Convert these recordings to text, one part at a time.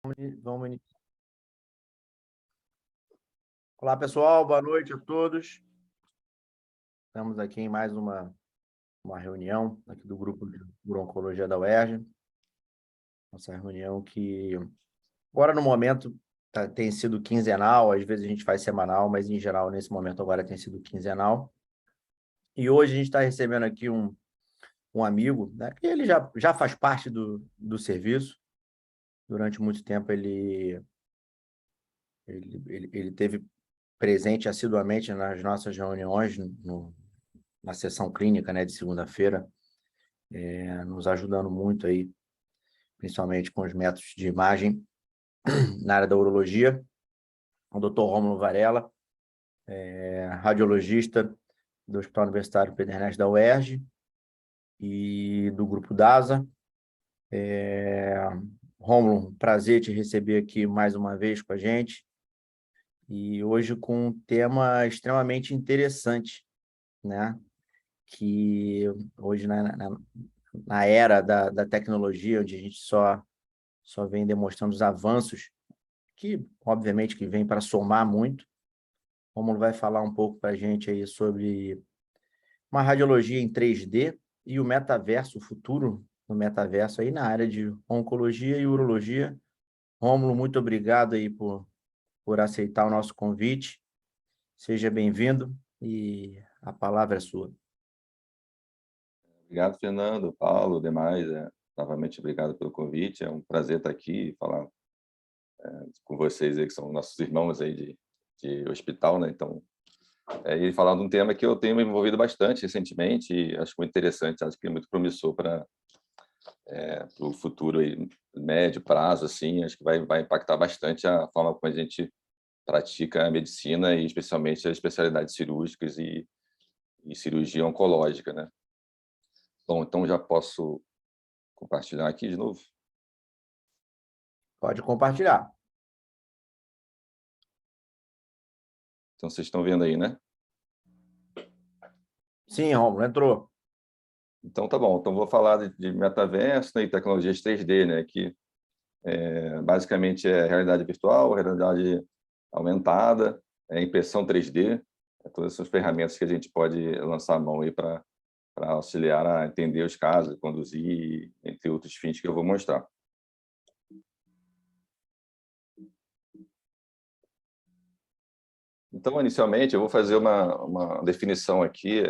Vamos iniciar. Olá, pessoal, boa noite a todos. Estamos aqui em mais uma reunião aqui do grupo de Oncologia da UERJ. Nossa reunião que, agora no momento, tem sido quinzenal, às vezes a gente faz semanal, mas em geral, nesse momento agora tem sido quinzenal. E hoje a gente está recebendo aqui um amigo, né, que ele já faz parte do serviço. Durante muito tempo ele teve presente assiduamente nas nossas reuniões, na sessão clínica, né, de segunda-feira, nos ajudando muito aí, principalmente com os métodos de imagem na área da urologia. O Dr. Rômulo Varela, radiologista do Hospital Universitário Pedro Ernesto da UERJ e do Grupo DASA. Rômulo, prazer te receber aqui mais uma vez com a gente, e hoje com um tema extremamente interessante, né? Que hoje, na era da tecnologia, onde a gente só vem demonstrando os avanços, que, obviamente, que vem para somar muito. O Romulo vai falar um pouco para a gente aí sobre uma radiologia em 3D e o metaverso, o futuro do metaverso aí na área de oncologia e urologia. Rômulo, muito obrigado aí por aceitar o nosso convite. Seja bem-vindo e a palavra é sua. Obrigado, Fernando, Paulo, demais. Novamente, obrigado pelo convite. É um prazer estar aqui e falar com vocês aí, que são nossos irmãos aí de hospital, né? Então, e falar de um tema que eu tenho me envolvido bastante recentemente e acho muito interessante, acho que é muito promissor para o futuro aí, médio prazo, assim, acho que vai impactar bastante a forma como a gente pratica a medicina e especialmente as especialidades cirúrgicas e cirurgia oncológica, né? Bom, então já posso compartilhar aqui de novo? Pode compartilhar. Então, vocês estão vendo aí, né? Sim, Rômulo, entrou. Então, tá bom. Então, vou falar de metaverso, né, e tecnologias 3D, né, que basicamente é realidade virtual, realidade aumentada, impressão 3D, todas essas ferramentas que a gente pode lançar a mão aí para auxiliar a entender os casos, conduzir, entre outros fins que eu vou mostrar. Então, inicialmente, eu vou fazer uma definição aqui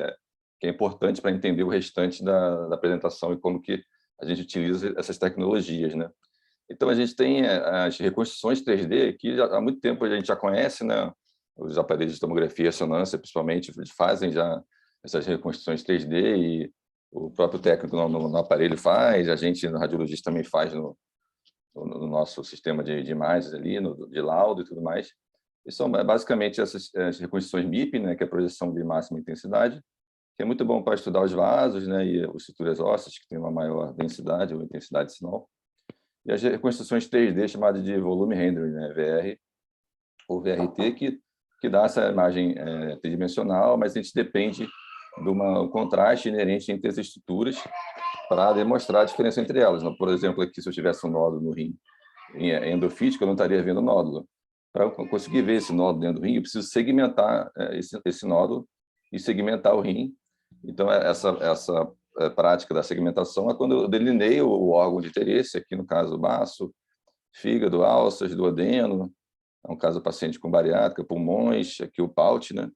que é importante para entender o restante da apresentação e como que a gente utiliza essas tecnologias, né? Então, a gente tem as reconstruções 3D, que há muito tempo a gente já conhece, né? Os aparelhos de tomografia e ressonância, principalmente, fazem já essas reconstruções 3D e o próprio técnico no aparelho faz, a gente, no radiologista, também faz no nosso sistema de imagens ali, de laudo e tudo mais. E são basicamente as reconstruções MIP, né, que é a projeção de máxima intensidade, que é muito bom para estudar os vasos, né, e as estruturas ósseas, que têm uma maior densidade ou intensidade sinal. E as reconstruções 3D, chamadas de volume rendering, né, VR ou VRT, que dá essa imagem tridimensional, mas a gente depende de um contraste inerente entre as estruturas para demonstrar a diferença entre elas. Por exemplo, aqui, se eu tivesse um nódulo no rim endofítico, eu não estaria vendo o nódulo. Para eu conseguir ver esse nódulo dentro do rim, eu preciso segmentar esse nódulo e segmentar o rim. Então, essa prática da segmentação é quando eu delineio o órgão de interesse, aqui no caso o baço, fígado, alças, duodeno, é um caso paciente com bariátrica, pulmões, aqui o Paut, né?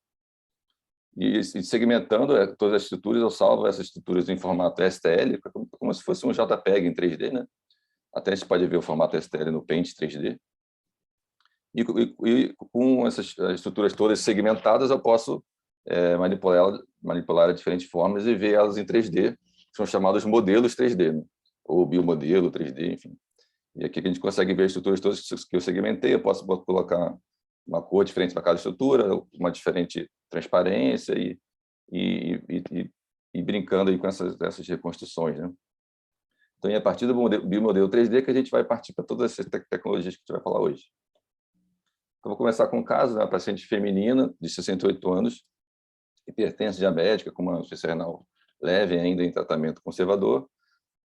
E segmentando todas as estruturas, eu salvo essas estruturas em formato STL, como se fosse um JPEG em 3D, né? Até a gente pode ver o formato STL no Paint 3D. E com essas estruturas todas segmentadas, eu posso manipular de diferentes formas e ver elas em 3D, que são chamados modelos 3D, né? Ou biomodelo 3D, enfim. E aqui a gente consegue ver as estruturas todas que eu segmentei, eu posso colocar uma cor diferente para cada estrutura, uma diferente transparência e brincando aí com essas reconstruções, né? Então, é a partir do biomodelo 3D que a gente vai partir para todas essas tecnologias que a gente vai falar hoje. Então, vou começar com um caso, né, uma paciente feminina de 68 anos, hipertensa diabética, com uma insuficiência renal leve ainda em tratamento conservador,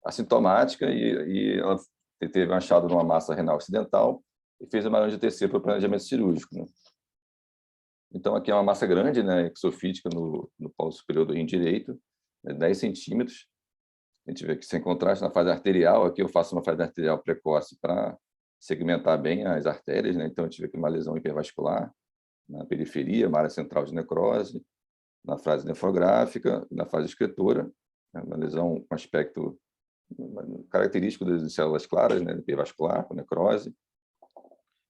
assintomática, e ela teve um achado numa massa renal ocidental e fez uma angiotensina para o planejamento cirúrgico, né? Então, aqui é uma massa grande, né, exofítica no polo superior do rim direito, né, 10 centímetros. A gente vê aqui sem contraste na fase arterial. Aqui eu faço uma fase arterial precoce para segmentar bem as artérias, né? Então, a gente vê aqui uma lesão hipervascular na periferia, uma área central de necrose, na fase nefrográfica, na fase excretora, né, uma lesão com aspecto característico das células claras, né, hipervascular, com necrose.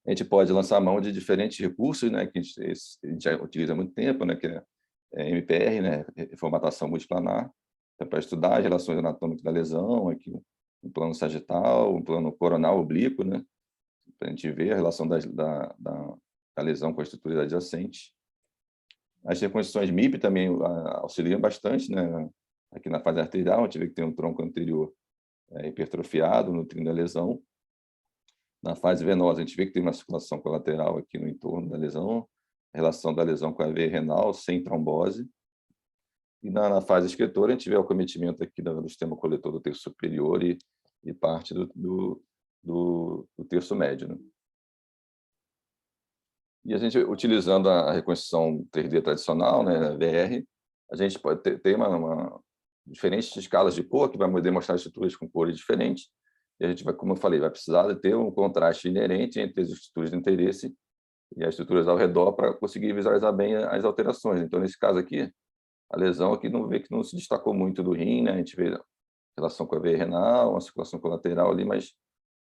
A gente pode lançar mão de diferentes recursos, né, que a gente já utiliza há muito tempo, né, que é MPR, né, formatação multiplanar, para estudar as relações anatômicas da lesão, aqui um plano sagital, um plano coronal oblíquo, né, para a gente ver a relação da lesão com as estruturas adjacentes. As reconstruções MIP também auxiliam bastante, né, aqui na fase arterial. A gente vê que tem um tronco anterior hipertrofiado, nutrindo a lesão. Na fase venosa, a gente vê que tem uma circulação colateral aqui no entorno da lesão, a relação da lesão com a veia renal, sem trombose. E na fase excretora, a gente vê o acometimento aqui do sistema coletor do terço superior e parte do terço médio, né? E a gente, utilizando a reconstrução 3D tradicional, né, VR, a gente pode ter diferentes escalas de cor, que vai demonstrar estruturas com cores diferentes. E a gente vai, como eu falei, vai precisar de ter um contraste inerente entre as estruturas de interesse e as estruturas ao redor para conseguir visualizar bem as alterações. Então, nesse caso aqui, a lesão aqui não vê que não se destacou muito do rim, né? A gente vê a relação com a veia renal, uma circulação colateral ali, mas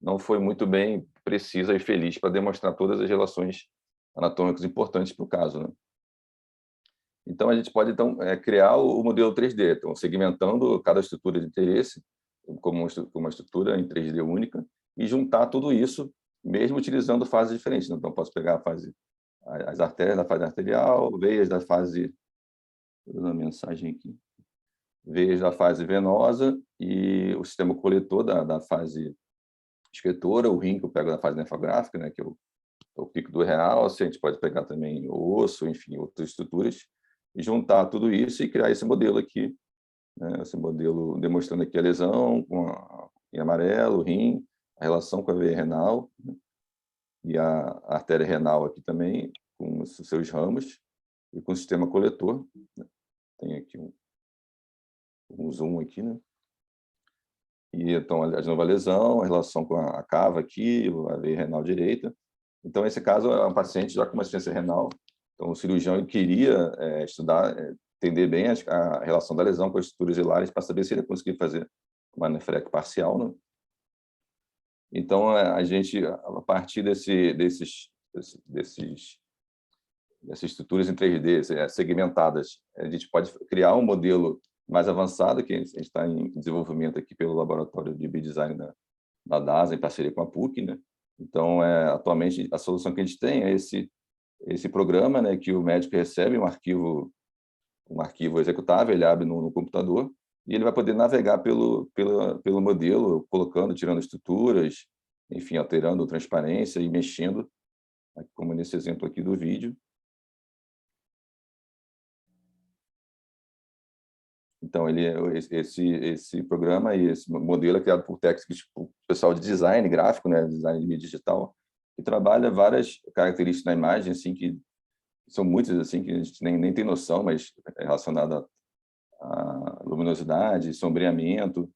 não foi muito bem precisa e feliz para demonstrar todas as relações anatômicas importantes para o caso, né? Então, a gente pode então criar o modelo 3D, então, segmentando cada estrutura de interesse como uma estrutura em 3D única e juntar tudo isso, mesmo utilizando fases diferentes. Então, posso pegar as artérias da fase arterial, veias da fase... Vou dar uma mensagem aqui. Veias da fase venosa e o sistema coletor da fase excretora, o rim que eu pego da fase nefrográfica, né, que é o pico do realce. A gente pode pegar também o osso, enfim, outras estruturas, e juntar tudo isso e criar esse modelo aqui, né, esse modelo demonstrando aqui a lesão em amarelo, o rim, a relação com a veia renal, né, e a artéria renal aqui também, com os seus ramos, e com o sistema coletor, né. Tem aqui um zoom aqui, né? E então a nova lesão, a relação com a cava aqui, a veia renal direita. Então, esse caso é um paciente já com uma insuficiência renal. Então, o cirurgião ele queria estudar, entender bem a relação da lesão com as estruturas hilares para saber se ele conseguia fazer uma nefrec parcial, né? Então, a gente, a partir dessas estruturas em 3D segmentadas, a gente pode criar um modelo mais avançado, que a gente está em desenvolvimento aqui pelo laboratório de biodesign da DASA, em parceria com a PUC, né? Então, atualmente, a solução que a gente tem é esse programa, né, que o médico recebe um arquivo executável, ele abre no computador e ele vai poder navegar pelo modelo, colocando, tirando estruturas, enfim, alterando transparência e mexendo, como nesse exemplo aqui do vídeo. Então, esse programa e esse modelo é criado por técnicos, por pessoal de design gráfico, né, design de mídia digital, que trabalha várias características na imagem, assim, que são muitas, assim, que a gente nem tem noção, mas é relacionada a luminosidade, sombreamento,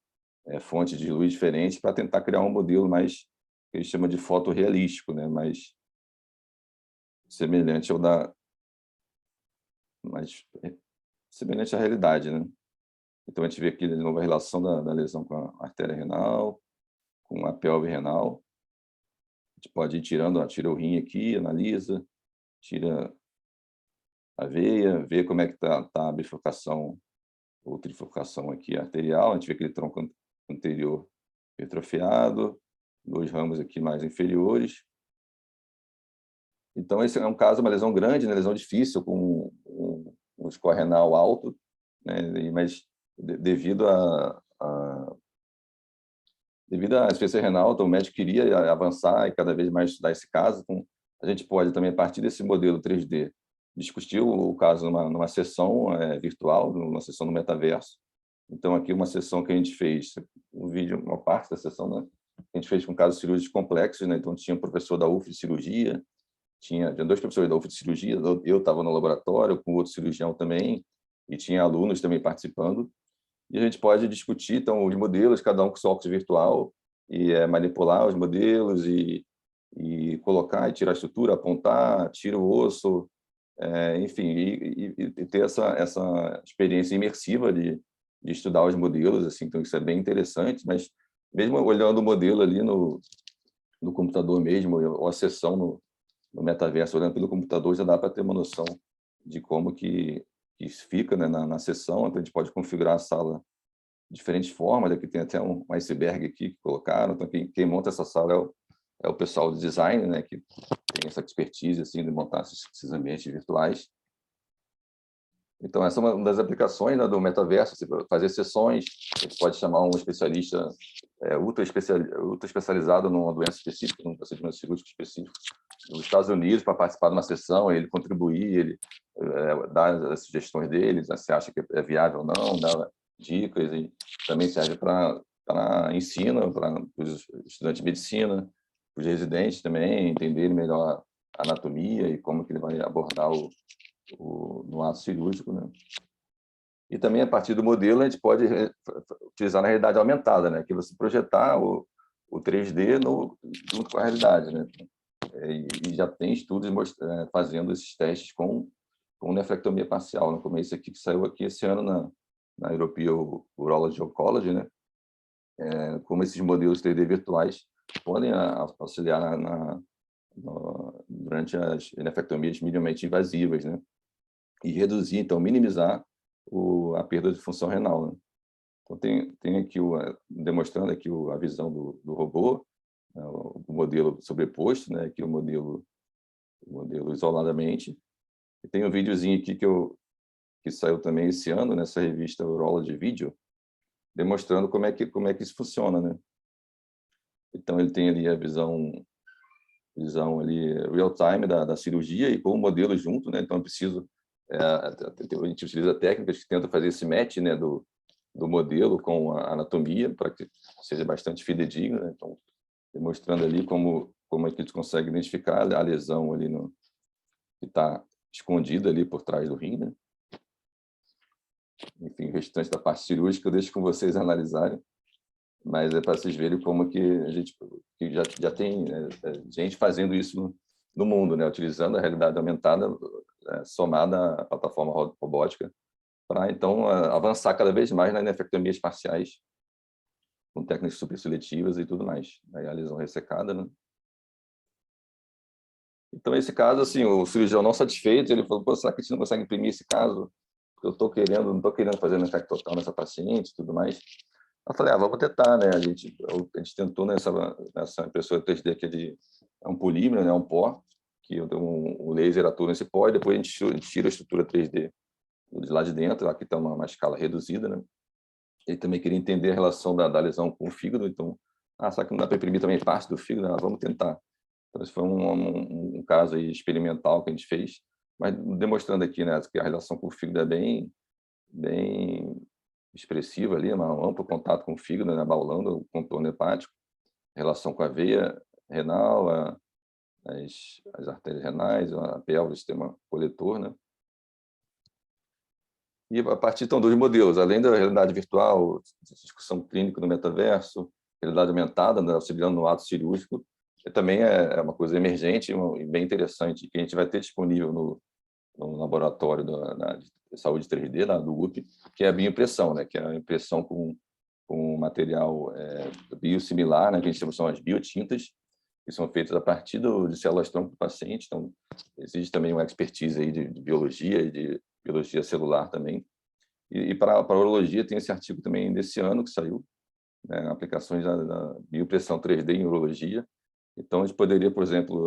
fonte de luz diferentes, para tentar criar um modelo mais, que eles chamam de fotorrealístico, né, mais semelhante mais semelhante à realidade, né? Então, a gente vê aqui de novo a relação da lesão com a artéria renal, com a pelve renal. A gente pode ir tira o rim aqui, analisa, tira a veia, vê como é que está a bifurcação ou trifurcação aqui arterial. A gente vê aquele tronco anterior hipertrofiado, 2 ramos aqui mais inferiores. Então, esse é um caso, uma lesão grande, né, lesão difícil, com um score renal alto, né, mas devido à insuficiência renal, então o médico queria avançar e cada vez mais estudar esse caso. Então, a gente pode também, a partir desse modelo 3D, discutir o caso numa sessão virtual, numa sessão no metaverso. Então, aqui uma sessão que a gente fez, um vídeo, uma parte da sessão, né, a gente fez com casos cirúrgicos complexos, né? Então, tinha um professor da UF de cirurgia, tinha 2 professores da UF de cirurgia, eu estava no laboratório com outro cirurgião também, e tinha alunos também participando. E a gente pode discutir, então, os modelos, cada um com seu óculos virtual, e manipular os modelos, e colocar e tirar a estrutura, apontar, tira o osso, enfim, e ter essa experiência imersiva de estudar os modelos, assim, então isso é bem interessante, mas mesmo olhando o modelo ali no computador mesmo, ou a sessão no metaverso, olhando pelo computador, já dá para ter uma noção de como que isso fica, né, na sessão. Então, a gente pode configurar a sala de diferentes formas. Aqui tem até um iceberg aqui que colocaram. Então, quem monta essa sala é o pessoal do design, né, que tem essa expertise assim, de montar esses ambientes virtuais. Então, essa é uma das aplicações, né, do metaverso, fazer sessões. A gente pode chamar um especialista ultra especializado numa doença específica, num procedimento cirúrgico específico, nos Estados Unidos, para participar de uma sessão, ele contribuir, ele dar as sugestões dele, se acha que é viável ou não, dar dicas, e também serve para ensino, para os estudantes de medicina, para os residentes também, entenderem melhor a anatomia e como que ele vai abordar no ato cirúrgico, né? E também, a partir do modelo, a gente pode utilizar na realidade aumentada, né? Que você projetar o 3D junto com a realidade, né? E já tem estudos fazendo esses testes com nefrectomia parcial, né? Como esse aqui que saiu aqui esse ano na European Urology Oncology, né? Como esses modelos 3D virtuais podem auxiliar durante as nefrectomias minimamente invasivas, né? E reduzir, então, minimizar a perda de função renal, né? Então, tem aqui, demonstrando aqui a visão do robô, né, o modelo sobreposto, né, aqui o modelo isoladamente. E tem um videozinho aqui que saiu também esse ano, nessa revista Urology Video, demonstrando como é que isso funciona, né? Então, ele tem ali a visão ali real time da cirurgia e com o modelo junto, né? Então, eu preciso a gente utiliza técnicas que tentam fazer esse match, né, do modelo com a anatomia, para que seja bastante fidedigno, né? Então, demonstrando ali como é que a gente consegue identificar a lesão ali que está escondida ali por trás do rim, né? Enfim, o restante da parte cirúrgica eu deixo com vocês analisarem, mas é para vocês verem como que a gente que já tem gente fazendo isso no mundo, né? Utilizando a realidade aumentada somada à plataforma robótica, para, então, avançar cada vez mais nas nefrectomias parciais, com técnicas superseletivas e tudo mais. Aí a lesão ressecada, né? Então, esse caso, assim, o cirurgião não satisfeito, ele falou, pô, será que a gente não consegue imprimir esse caso? Porque eu não estou querendo fazer nefrectototal nessa paciente e tudo mais. Eu falei, vamos tentar, né? A gente tentou nessa impressora 3D, que é um polímero, né? Um pó, que um laser atua nesse pó, e depois a gente tira a estrutura 3D de lá de dentro. Aqui está uma escala reduzida, né? Ele também queria entender a relação da lesão com o fígado, então, será que não dá para imprimir também parte do fígado? Vamos tentar. Então, esse foi um caso aí experimental que a gente fez, mas demonstrando aqui, né, que a relação com o fígado é bem expressiva ali, um amplo contato com o fígado, né, abaulando o contorno hepático, relação com a veia renal, as artérias renais, a pelve, o sistema coletor, né? E a partir, então, dos modelos, além da realidade virtual, discussão clínica no metaverso, realidade aumentada, né, auxiliando no ato cirúrgico, também é uma coisa emergente e bem interessante, que a gente vai ter disponível no laboratório de saúde 3D, do UP, que é a bioimpressão, né, que é a impressão com material biosimilar, né, que a gente chama as biotintas, que são feitas a partir de células-tronco do paciente. Então, existe também uma expertise aí de biologia e de biologia celular também. E para a urologia tem esse artigo também desse ano que saiu, né, aplicações da bioimpressão 3D em urologia. Então, a gente poderia, por exemplo,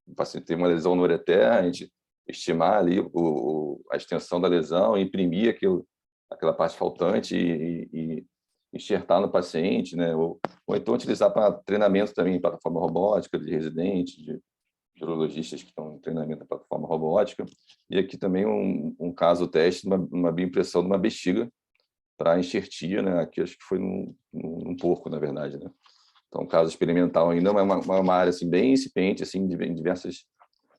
o paciente ter uma lesão no ureter, a gente estimar ali a extensão da lesão, imprimir aquela parte faltante e enxertar no paciente, né? Ou então utilizar para treinamento também em plataforma robótica de residentes, de urologistas que estão em treinamento na plataforma robótica. E aqui também um caso teste, uma bioimpressão de uma bexiga para enxertia, né? Aqui acho que foi num porco, na verdade, né? Então, caso experimental ainda, é uma área assim, bem incipiente, assim, em diversas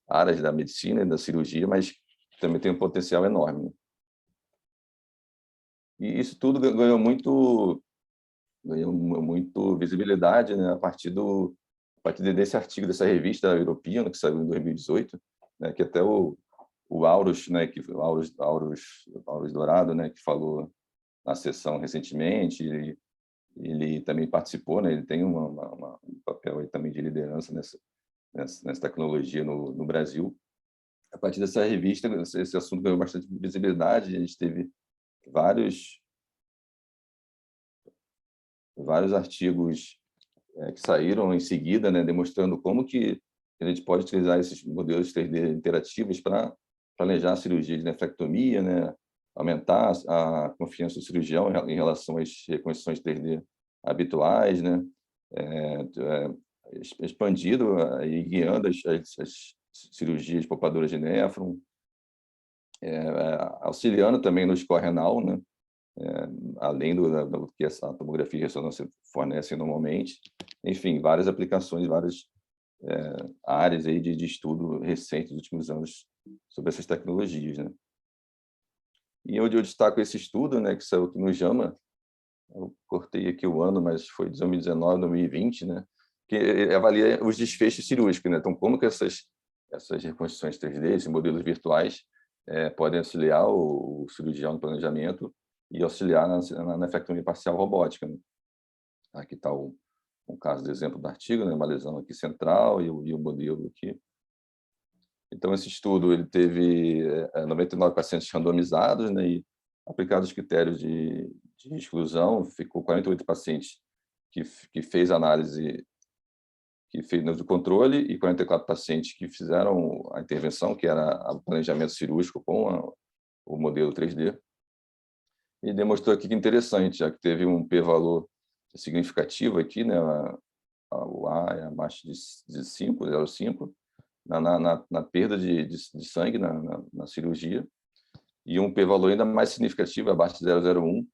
áreas da medicina e da cirurgia, mas também tem um potencial enorme. E isso tudo ganhou muito visibilidade, né, a partir desse artigo, dessa revista European, que saiu em 2018, né, que até o Aurus, né, Aurus Dourado, né, que falou na sessão recentemente, ele também participou, né, ele tem um papel aí também de liderança nessa tecnologia no Brasil. A partir dessa revista, esse assunto ganhou bastante visibilidade, a gente teve vários artigos que saíram em seguida, né, demonstrando como que a gente pode utilizar esses modelos 3D interativos para planejar a cirurgia de nefrectomia, né, aumentar a confiança do cirurgião em relação às reconstruções 3D habituais, né, expandido e guiando as cirurgias poupadoras de néfron, auxiliando também no score renal, né, além do que essa tomografia e ressonância fornecem normalmente. Enfim, várias aplicações, várias áreas aí de estudo recentes dos últimos anos sobre essas tecnologias, né? E onde eu destaco esse estudo, né, que saiu aqui no JAMA, eu cortei aqui o ano, mas foi 2019, 2020, né, que avalia os desfechos cirúrgicos, né? Então, como que essas reconstruções 3D, esses modelos virtuais, podem auxiliar o cirurgião no planejamento e auxiliar na nefrectomia parcial robótica, né? Aqui está um caso de exemplo do artigo, né? Uma lesão aqui central e o modelo aqui. Então, esse estudo ele teve 99 pacientes randomizados, né? E aplicados os critérios de exclusão, ficou 48 pacientes que fez análise, que fez no controle, e 44 pacientes que fizeram a intervenção, que era o planejamento cirúrgico com o modelo 3D. E demonstrou aqui que interessante, já que teve um p-valor significativo aqui, né? O A é abaixo de 5, 0,5, na perda de sangue na cirurgia, e um p-valor ainda mais significativo, abaixo de 0,01,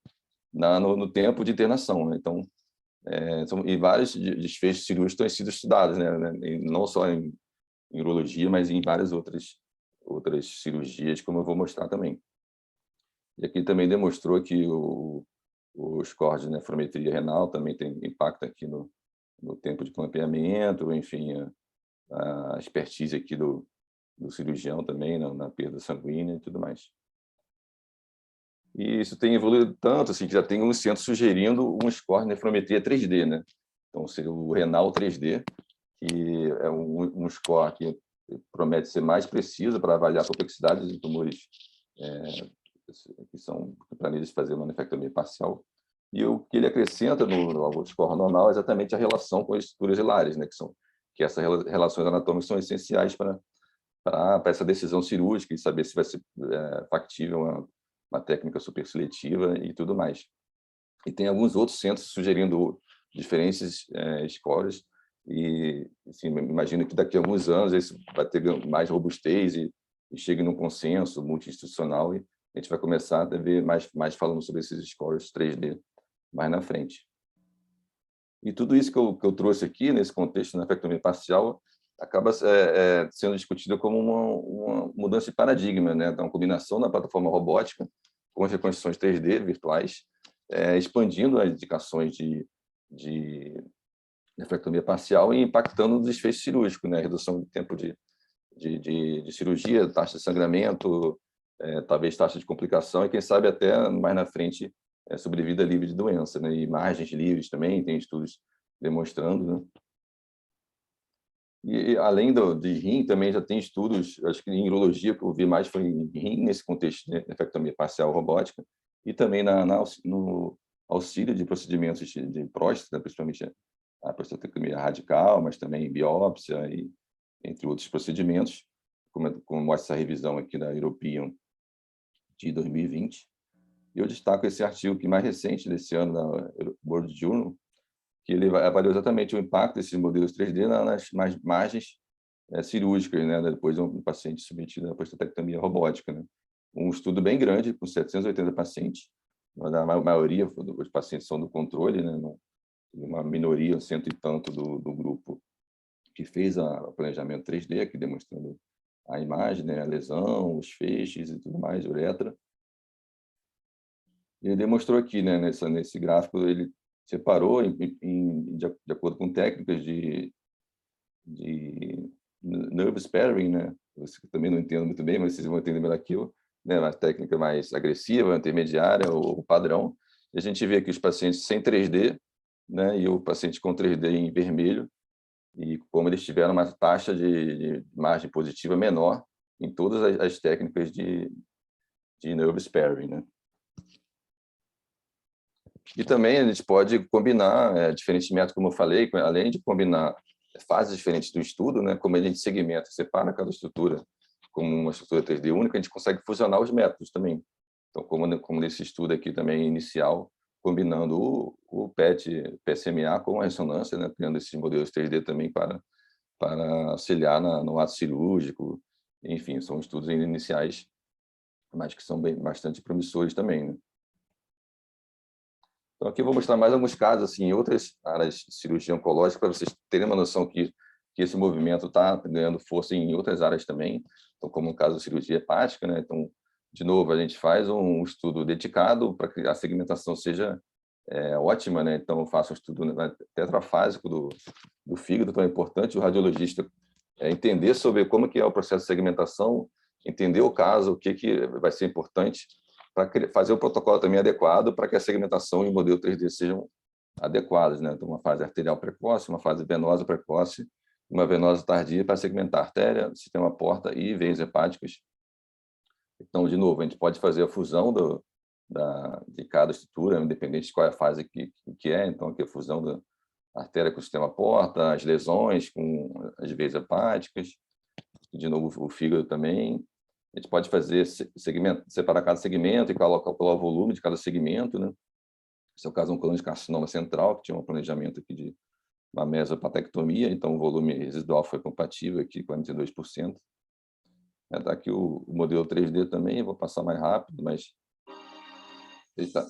no tempo de internação, né? Então, e vários desfechos cirúrgicos têm sido estudados, né? Não só em urologia, mas em várias outras cirurgias, como eu vou mostrar também. E aqui também demonstrou que o score de nefrometria renal também tem impacto aqui no tempo de clampeamento, enfim, a expertise aqui do cirurgião também na perda sanguínea e tudo mais. E isso tem evoluído tanto, assim, que já tem um centro sugerindo um score de nefrometria 3D, né? Então, seria o renal 3D, que é um score que promete ser mais preciso para avaliar a complexidade de tumores que planejam fazer uma nefrectomia parcial. E o que ele acrescenta no score normal é exatamente a relação com as estruturas hilares, né? Que essas relações anatômicas são essenciais para essa decisão cirúrgica e saber se vai ser factível uma técnica superseletiva e tudo mais. E tem alguns outros centros sugerindo diferentes scores, e assim, imagino que daqui a alguns anos isso vai ter mais robustez e chegue num consenso multi-institucional, e a gente vai começar a ver mais falando sobre esses scores 3D mais na frente. E tudo isso que eu trouxe aqui, nesse contexto da nefrectomia parcial, acaba sendo discutido como uma mudança de paradigma, né? Então, uma combinação da plataforma robótica com as reconstruções 3D virtuais, expandindo as indicações de nefrectomia parcial e impactando no desfecho cirúrgico, né? Redução do tempo de cirurgia, taxa de sangramento, talvez taxa de complicação, e quem sabe até mais na frente sobrevida livre de doença, né? E margens livres também, tem estudos demonstrando, né? E além de rim, também já tem estudos, acho que em urologia, que eu vi mais foi em rim, nesse contexto de nefrectomia parcial robótica, e também no auxílio de procedimentos de próstata, principalmente a prostatectomia radical, mas também biópsia, e entre outros procedimentos, como mostra essa revisão aqui da European de 2020. E eu destaco esse artigo que mais recente desse ano, da World Journal, que ele avaliou exatamente o impacto desses modelos 3D nas margens cirúrgicas, né, depois de um paciente submetido à prostatectomia robótica, né? Um estudo bem grande, com 780 pacientes, a maioria dos pacientes são do controle, né, uma minoria, cento e tanto do grupo que fez o planejamento 3D, aqui demonstrando a imagem, né, a lesão, os feixes e tudo mais, uretra. Ele demonstrou aqui, né, nesse gráfico, ele separou de acordo com técnicas de nerve sparing, né? Eu também não entendo muito bem, mas vocês vão entender melhor que eu, né? Uma técnica mais agressiva, intermediária ou padrão. E a gente vê aqui os pacientes sem 3D, né? E o paciente com 3D em vermelho, e como eles tiveram uma taxa de margem positiva menor em todas as técnicas de nerve sparing, né? E também a gente pode combinar diferentes métodos, como eu falei, além de combinar fases diferentes do estudo, né, como a gente segmenta, separa cada estrutura como uma estrutura 3D única, a gente consegue fusionar os métodos também. Então, como nesse estudo aqui também inicial, combinando o PSMA com a ressonância, né, criando esses modelos 3D também para auxiliar no ato cirúrgico. Enfim, são estudos ainda iniciais, mas que são bastante promissores também, né? Então, aqui eu vou mostrar mais alguns casos assim, em outras áreas de cirurgia oncológica, para vocês terem uma noção que esse movimento está ganhando força em outras áreas também, então, como no caso da cirurgia hepática, né? Então, de novo, a gente faz um estudo dedicado para que a segmentação seja ótima, né? Então, eu faço um estudo tetrafásico do fígado, então é importante o radiologista entender sobre como que é o processo de segmentação, entender o caso, o que vai ser importante, para fazer o protocolo também adequado para que a segmentação e o modelo 3D sejam adequados, né? Então, uma fase arterial precoce, uma fase venosa precoce, uma venosa tardia para segmentar artéria, sistema porta e veias hepáticas. Então, de novo, a gente pode fazer a fusão de cada estrutura, independente de qual é a fase que é. Então, aqui a fusão da artéria com o sistema porta, as lesões com as veias hepáticas, e, de novo, o fígado também. A gente pode fazer separar cada segmento e calcular o volume de cada segmento, né? Esse é o caso de um colangiocarcinoma central, que tinha um planejamento aqui de uma mesopatectomia, então o volume residual foi compatível aqui, 42%. Está aqui o modelo 3D também, vou passar mais rápido, mas... Eita.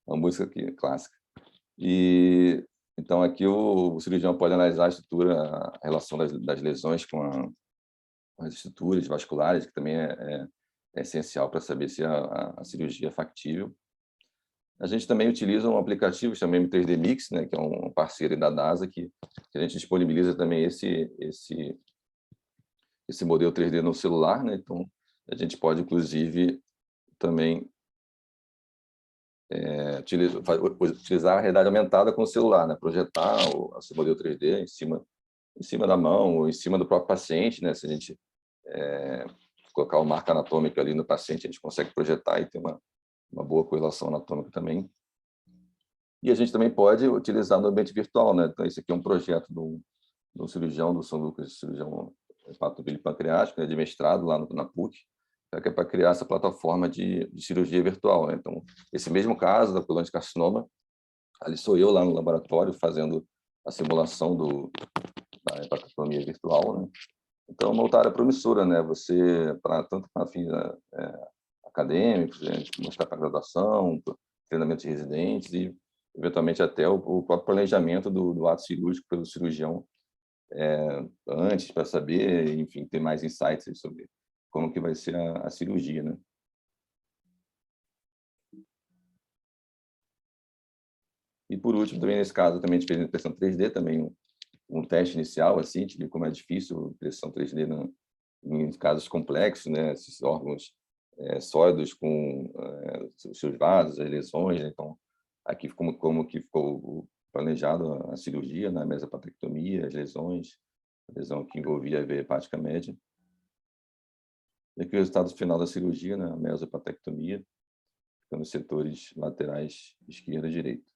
Uma música aqui, clássica. E, então, aqui o cirurgião pode analisar a estrutura, a relação das lesões com as estruturas vasculares, que também é essencial para saber se a cirurgia é factível. A gente também utiliza um aplicativo chamado M3D Mix, né, que é um parceiro da DASA, que a gente disponibiliza também esse modelo 3D no celular, né? Então, a gente pode, inclusive, também utilizar a realidade aumentada com o celular, né? Projetar esse modelo 3D em cima da mão ou em cima do próprio paciente, né? Se a gente colocar o marco anatômico ali no paciente, a gente consegue projetar e ter uma boa correlação anatômica também. E a gente também pode utilizar no ambiente virtual, né? Então, esse aqui é um projeto do cirurgião, do São Lucas, cirurgião hepatobilipancreático, né, de mestrado lá na PUC, que é para criar essa plataforma de cirurgia virtual, né? Então, esse mesmo caso da colangiocarcinoma, ali sou eu lá no laboratório fazendo a simulação da hepatotomia virtual, né? Então, é uma outra área promissora, né? Tanto para fins acadêmicos, mostrar para graduação, treinamento de residentes e, eventualmente, até o próprio planejamento do ato cirúrgico pelo cirurgião antes, para saber, enfim, ter mais insights sobre como que vai ser a cirurgia, né? E, por último, também nesse caso, também a gente fez impressão 3D, também um teste inicial, assim, de como é difícil impressão 3D em casos complexos, né? Esses órgãos sólidos com os seus vasos, as lesões, né? Então, aqui como que ficou planejado a cirurgia, na mesopatectomia, as lesões, a lesão que envolvia a veia hepática média. E aqui o resultado final da cirurgia, né? A mesopatectomia, nos setores laterais esquerda e direita.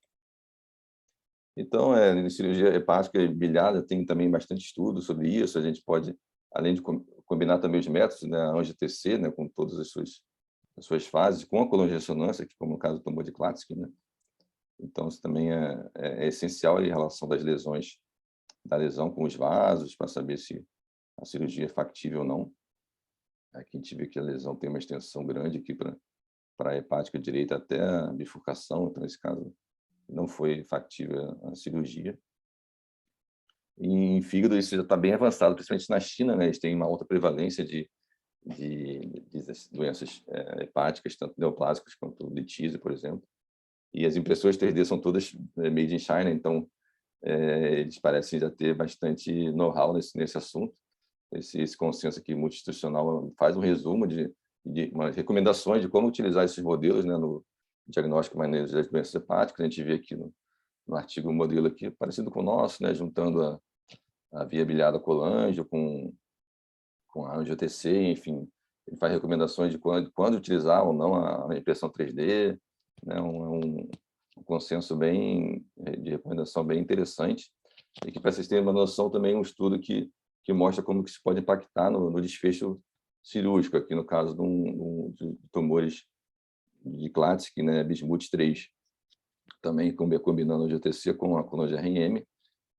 Então, em cirurgia hepática e biliar tem também bastante estudo sobre isso. A gente pode, além de combinar também os métodos, né, a angio-TC, né, com todas as suas fases, com a colangio-ressonância, que como no caso do tumor de Klatskin, né? Então, isso também é essencial em relação da lesão com os vasos, para saber se a cirurgia é factível ou não. Aqui a gente vê que a lesão tem uma extensão grande aqui para a hepática direita até a bifurcação, então, nesse caso, não foi factível a cirurgia. E em fígado, isso já está bem avançado, principalmente na China, né? Eles têm uma alta prevalência de doenças hepáticas, tanto neoplásicas quanto litíase, por exemplo. E as impressoras 3D são todas made in China, então eles parecem já ter bastante know-how nesse assunto. Esse consenso aqui multi-institucional faz um resumo de umas recomendações de como utilizar esses modelos, né, no diagnóstico e manejo das doenças hepáticas. A gente vê aqui no artigo um modelo aqui parecido com o nosso, né, juntando a via biliar colângio com a angio-TC, enfim. Ele faz recomendações de quando utilizar ou não a impressão 3D, né, um consenso de recomendação bem interessante. E que, para vocês terem uma noção, também um estudo que mostra como que isso pode impactar no desfecho cirúrgico, aqui no caso de tumores de Klatskin, né, Bismuth 3, também combinando o GTC com a GRM.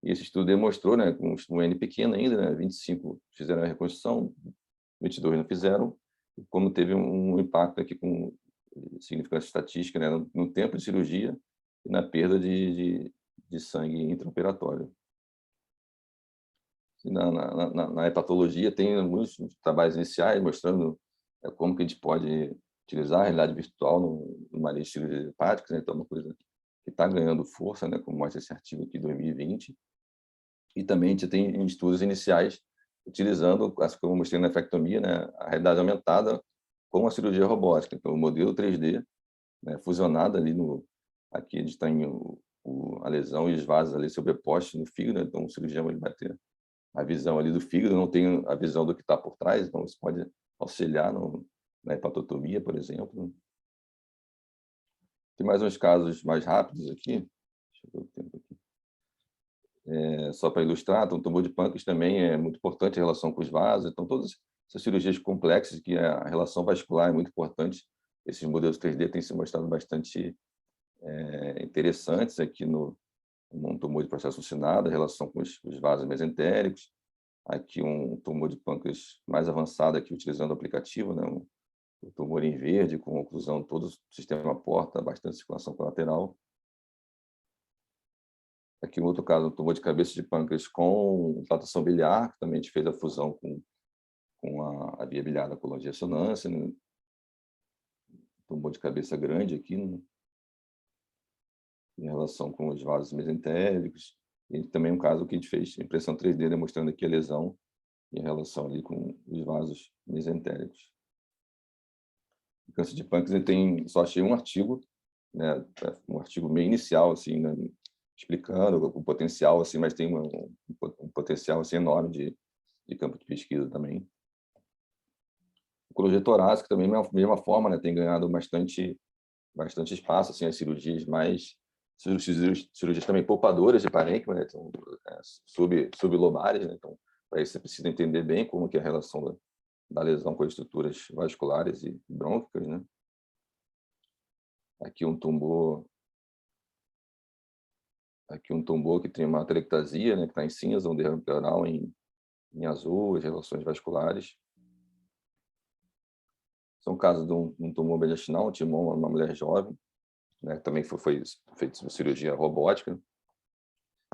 E esse estudo demonstrou, né, com um N pequeno ainda, né, 25 fizeram a reconstrução, 22 não fizeram, como teve um impacto aqui com significância estatística, né, no tempo de cirurgia e na perda de sangue intraoperatório. Na hepatologia, tem muitos trabalhos iniciais mostrando como que a gente pode utilizar a realidade virtual no manejo de cirurgia hepática, né? Então, é uma coisa que está ganhando força, né? Como mostra esse artigo aqui, 2020. E também a gente tem estudos iniciais utilizando, como eu mostrei na nefrectomia, né? A realidade aumentada com a cirurgia robótica. Então, o modelo 3D, né? Fusionado ali aqui a gente tem a lesão e os vasos ali sobrepostos no fígado, né? Então, o cirurgião ele vai ter a visão ali do fígado, não tem a visão do que está por trás, então isso pode auxiliar na hepatotomia, por exemplo. Tem mais uns casos mais rápidos aqui. Deixa eu ver o tempo aqui. Só para ilustrar, então, o tumor de pâncreas também é muito importante em relação com os vasos. Então, todas essas cirurgias complexas, que a relação vascular é muito importante, esses modelos 3D têm se mostrado bastante interessantes aqui num tumor de processo funcionado, a relação com os vasos mesentéricos. Aqui um tumor de pâncreas mais avançado, aqui utilizando o aplicativo, né? Um tumor em verde, com oclusão de todo o sistema porta, bastante circulação colateral. Aqui um outro caso, um tumor de cabeça de pâncreas com dilatação biliar, que também a gente fez a fusão com a via biliar da colangioassonância, né? Tumor de cabeça grande aqui, né? Em relação com os vasos mesentéricos. E também um caso que a gente fez impressão 3D, demonstrando aqui a lesão em relação ali com os vasos mesentéricos. O câncer de pâncreas, só achei um artigo, né, um artigo meio inicial, assim, né, explicando o potencial, assim, mas tem um potencial assim, enorme de campo de pesquisa também. Oncologia torácica também, da mesma forma, né, tem ganhado bastante espaço, assim, as cirurgias também poupadoras de parênquima, né, então, sublobares, né, então, para isso você precisa entender bem como que é a relação da lesão com as estruturas vasculares e brônquicas, né? Aqui um tumor que tem uma atelectasia, né, que está em cinza, um derrame pleural em azul, as relações vasculares. São casos de um tumor mediastinal, um timoma, uma mulher jovem, né, também foi feita cirurgia robótica.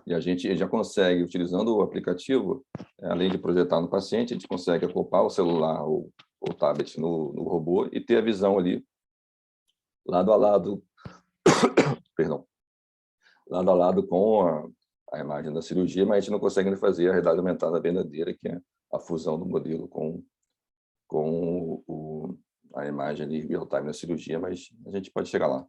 E a gente já consegue, utilizando o aplicativo, além de projetar no paciente, a gente consegue acoplar o celular ou o tablet no robô e ter a visão ali, lado a lado, perdão, lado a lado com a imagem da cirurgia, mas a gente não consegue fazer a realidade aumentada verdadeira, que é a fusão do modelo com a imagem ali real-time da cirurgia, mas a gente pode chegar lá.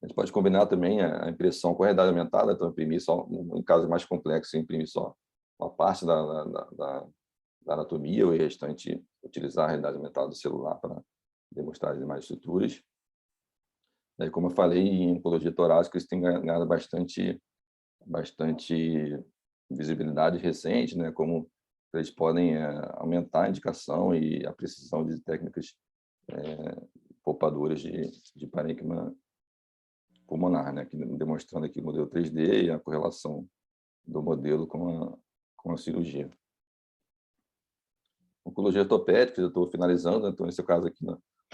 A gente pode combinar também a impressão com a realidade aumentada, então imprimir só, em casos mais complexos, imprimir só uma parte da anatomia, e o restante utilizar a realidade aumentada do celular para demonstrar as demais estruturas. E, como eu falei, em oncologia torácica, eles têm ganhado bastante visibilidade recente, né? Como eles podem aumentar a indicação e a precisão de técnicas poupadoras de parênquima pulmonar, né? Demonstrando aqui o modelo 3D e a correlação do modelo com a cirurgia. Oncologia ortopédica, eu estou finalizando, então esse é o caso aqui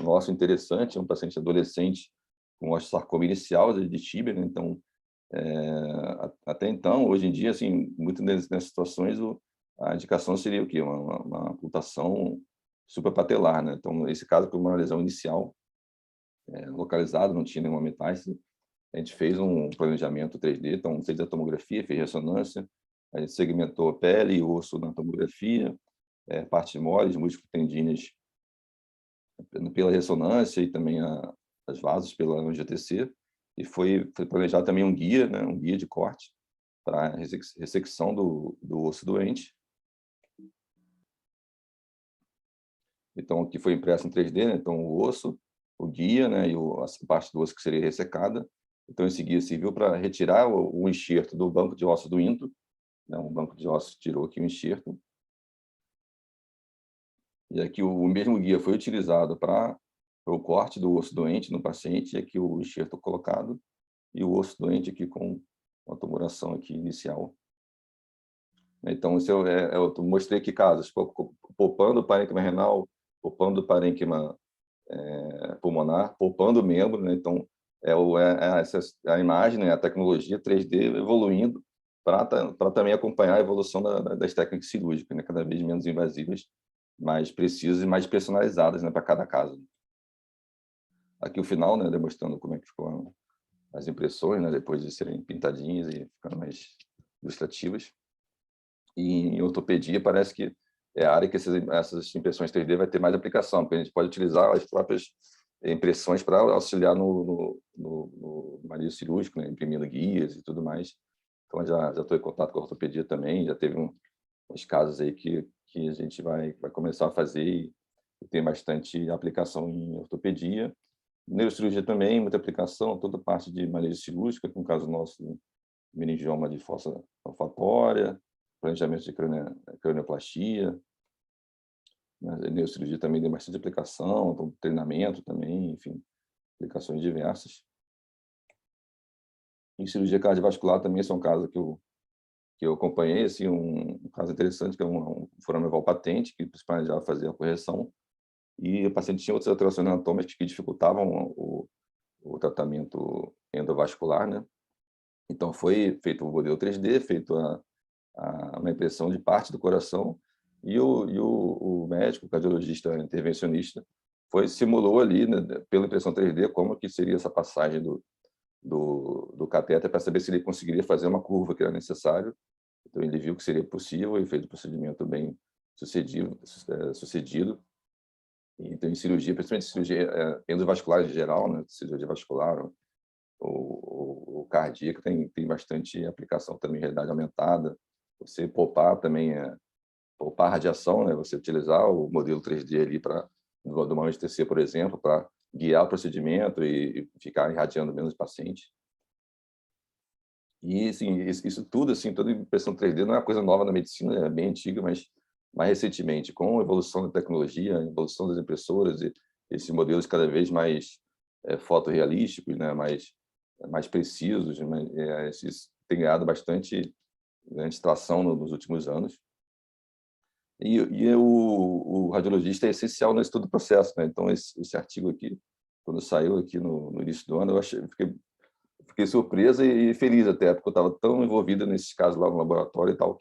nosso interessante, é um paciente adolescente com osteosarcoma inicial de tíbia, né? Então, até então, hoje em dia, assim, muitas nessas situações, a indicação seria o quê? Uma amputação suprapatelar, né? Então, nesse caso, foi uma lesão inicial, localizada, não tinha nenhuma metástase. A gente fez um planejamento 3D, então fez a tomografia, fez ressonância, a gente segmentou a pele e o osso na tomografia, partes moles, músculos tendíneos pela ressonância e também as vasos pela angiotensina, e foi planejado também um guia, né, um guia de corte para a ressecção do osso doente. Então, aqui foi impresso em 3D, né? Então, o osso, o guia, né, e a parte do osso que seria ressecada. Então, esse guia serviu para retirar o enxerto do banco de ossos do into, né? Um banco de ossos tirou aqui o enxerto. E aqui o mesmo guia foi utilizado para o corte do osso doente no paciente, e aqui o enxerto colocado, e o osso doente aqui com uma tumoração aqui inicial. Então, eu mostrei aqui casos, poupando o parênquima renal, poupando o parênquima pulmonar, poupando o membro, né? Então, a imagem, né? A tecnologia 3D evoluindo para também acompanhar a evolução das técnicas cirúrgicas, né? Cada vez menos invasivas, mais precisas e mais personalizadas, né? Para cada caso. Aqui o final, né? Demonstrando como é que ficou as impressões, né? Depois de serem pintadinhas e ficando mais ilustrativas. E em ortopedia parece que é a área que essas impressões 3D vai ter mais aplicação, porque a gente pode utilizar as próprias impressões para auxiliar no manejo cirúrgico, né? Imprimindo guias e tudo mais. Então, já estou em contato com a ortopedia também, já teve uns casos aí que a gente vai começar a fazer e tem bastante aplicação em ortopedia. Neurocirurgia também, muita aplicação, toda parte de manejo cirúrgico, no caso nosso, meningioma de fossa olfatória, planejamento de cranioplastia, né? Neurocirurgia também tem bastante aplicação, então, treinamento também, enfim, aplicações diversas. Em cirurgia cardiovascular também, esse é um caso que eu acompanhei, assim, um caso interessante, que é um forame oval patente, que se planejava fazer a correção, e o paciente tinha outras alterações anatômicas que dificultavam o tratamento endovascular, né? Então, foi feito o modelo 3D, feito uma impressão de parte do coração, e o médico, o cardiologista intervencionista, simulou ali, né, pela impressão 3D, como que seria essa passagem do catéter para saber se ele conseguiria fazer uma curva que era necessário. Então, ele viu que seria possível e fez o procedimento bem sucedido. Então, em cirurgia, principalmente cirurgia endovascular em geral, né, cirurgia vascular ou cardíaca, tem bastante aplicação também em realidade aumentada. Você poupar também, poupar radiação, né? Você utilizar o modelo 3D ali do uma anestesia, por exemplo, para guiar o procedimento e ficar irradiando menos o paciente. E, assim, isso tudo, assim, toda impressão 3D não é uma coisa nova na medicina, é bem antiga, mas mais recentemente, com a evolução da tecnologia, a evolução das impressoras e esses modelos cada vez mais fotorrealísticos, né? mais precisos, né? Esses têm ganhado bastante tração nos últimos anos. E o radiologista é essencial nesse todo o processo, né? Então, esse artigo aqui, quando saiu aqui no início do ano, fiquei surpresa e feliz até, porque eu estava tão envolvida nesses casos lá no laboratório e tal,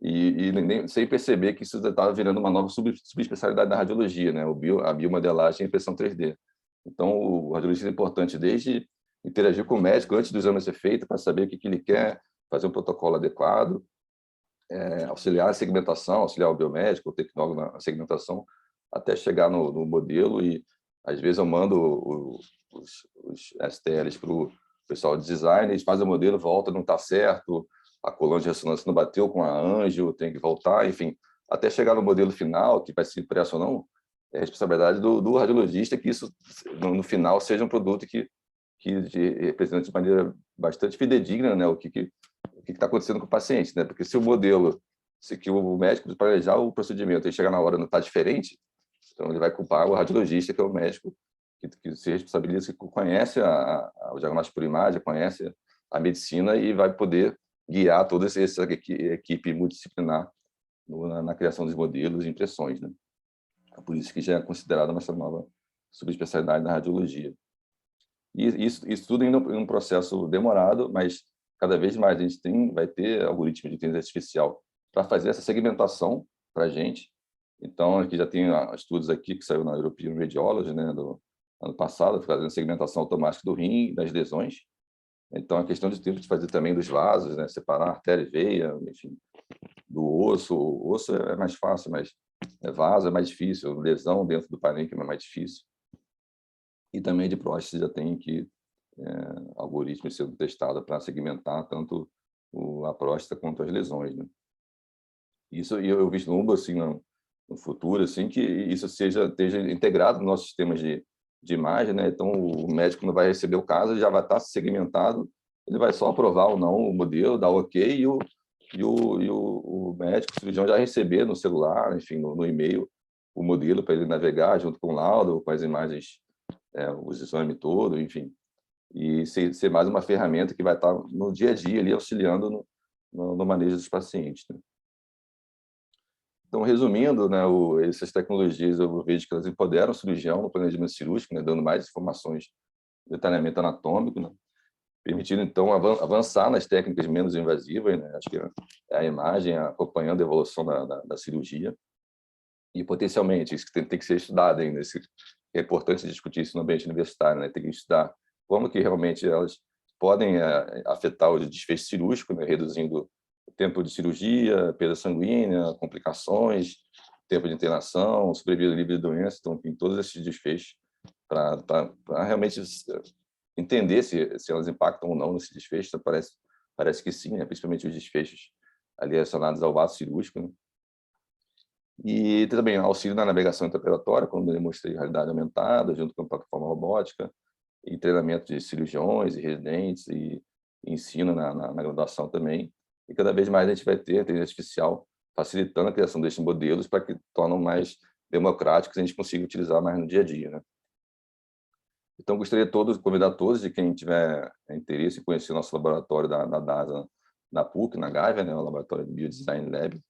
e nem, sem perceber que isso estava virando uma nova subespecialidade da radiologia, né? A biomodelagem e a impressão 3D. Então, o radiologista é importante desde interagir com o médico antes do exame ser feito, para saber o que ele quer, fazer um protocolo adequado, auxiliar a segmentação, auxiliar o biomédico, o tecnólogo na segmentação, até chegar no modelo. E às vezes eu mando os STLs para o pessoal de design, eles fazem o modelo, volta, não está certo, a coluna de ressonância não bateu com a anjo, tem que voltar, enfim, até chegar no modelo final, que vai ser impresso ou não, é a responsabilidade do radiologista que isso, no final, seja um produto que represente de maneira bastante fidedigna, né, o que está acontecendo com o paciente, né? Porque se o modelo, se que o médico planejar o procedimento e chegar na hora não está diferente, então ele vai culpar o radiologista, que é o médico que se responsabiliza, que conhece o diagnóstico por imagem, conhece a medicina e vai poder guiar toda essa equipe multidisciplinar na criação dos modelos e impressões, né? É por isso que já é considerada essa nova subespecialidade da radiologia. E isso tudo em um processo demorado, mas cada vez mais a gente vai ter algoritmos de inteligência artificial para fazer essa segmentação para a gente. Então, aqui já tem estudos aqui que saiu na European Radiology, né, do ano passado, fazendo segmentação automática do rim e das lesões. Então, a questão de tempo de fazer também dos vasos, né, separar artéria e veia, enfim, do osso. O osso é mais fácil, mas vaso é mais difícil, lesão dentro do parênquima é mais difícil. E também de próstata já tem que algoritmos sendo testados para segmentar tanto a próstata quanto as lesões, né? Isso eu vislumbro assim no futuro assim que isso esteja integrado nos nossos sistemas de imagem, né? Então o médico não vai receber o caso, ele já vai estar segmentado, ele vai só aprovar ou não o modelo, dar OK e o médico, o cirurgião já receber no celular, enfim, no e-mail o modelo para ele navegar junto com o laudo, com as imagens, os exames todo, enfim, e ser mais uma ferramenta que vai estar no dia a dia ali auxiliando no manejo dos pacientes, né? Então, resumindo, né, essas tecnologias, eu vejo que elas empoderam o cirurgião no planejamento cirúrgico, né, dando mais informações de detalhamento anatômico, né, permitindo, então, avançar nas técnicas menos invasivas, né, acho que é a imagem acompanhando a evolução da cirurgia. E, potencialmente, isso que tem que ser estudado ainda. É importante discutir isso no ambiente universitário, né, tem que estudar como que realmente elas podem afetar o desfecho cirúrgico, né, reduzindo o tempo de cirurgia, perda sanguínea, complicações, tempo de internação, sobrevida livre de doença, então, enfim, todos esses desfechos para realmente entender se elas impactam ou não nesse desfecho. Então, parece que sim, né, principalmente os desfechos ali relacionados ao vaso cirúrgico, né? E também auxílio na navegação intraoperatória, quando eu demonstrei realidade aumentada, junto com a plataforma robótica, e treinamento de cirurgiões e residentes, e ensino na graduação também. E cada vez mais a gente vai ter a inteligência artificial facilitando a criação desses modelos para que tornem mais democráticos e a gente consiga utilizar mais no dia a dia, né? Então, gostaria de convidar todos, de quem tiver interesse em conhecer o nosso laboratório da DASA, na PUC, na Gávea, né, o Laboratório de Biodesign Lab.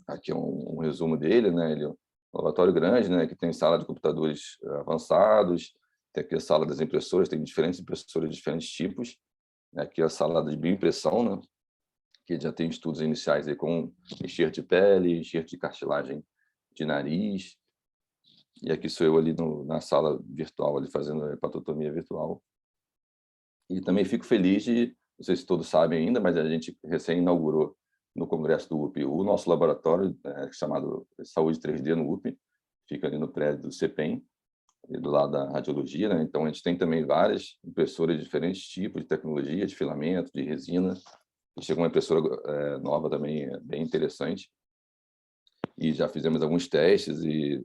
Aqui é um resumo dele, né? Ele é um laboratório grande, né? Que tem sala de computadores avançados, tem aqui a sala das impressoras, tem diferentes impressoras de diferentes tipos. Aqui é a sala de bioimpressão, né? Que já tem estudos iniciais aí com enxerto de pele, enxerto de cartilagem de nariz. E aqui sou eu ali na sala virtual, ali fazendo a hepatotomia virtual. E também fico feliz não sei se todos sabem ainda, mas a gente recém inaugurou no congresso do UP o nosso laboratório, chamado Saúde 3D no UP, fica ali no prédio do CEPEM, do lado da radiologia, né? Então a gente tem também várias impressoras de diferentes tipos de tecnologia, de filamento, de resina. E chegou uma impressora nova também, bem interessante. E já fizemos alguns testes e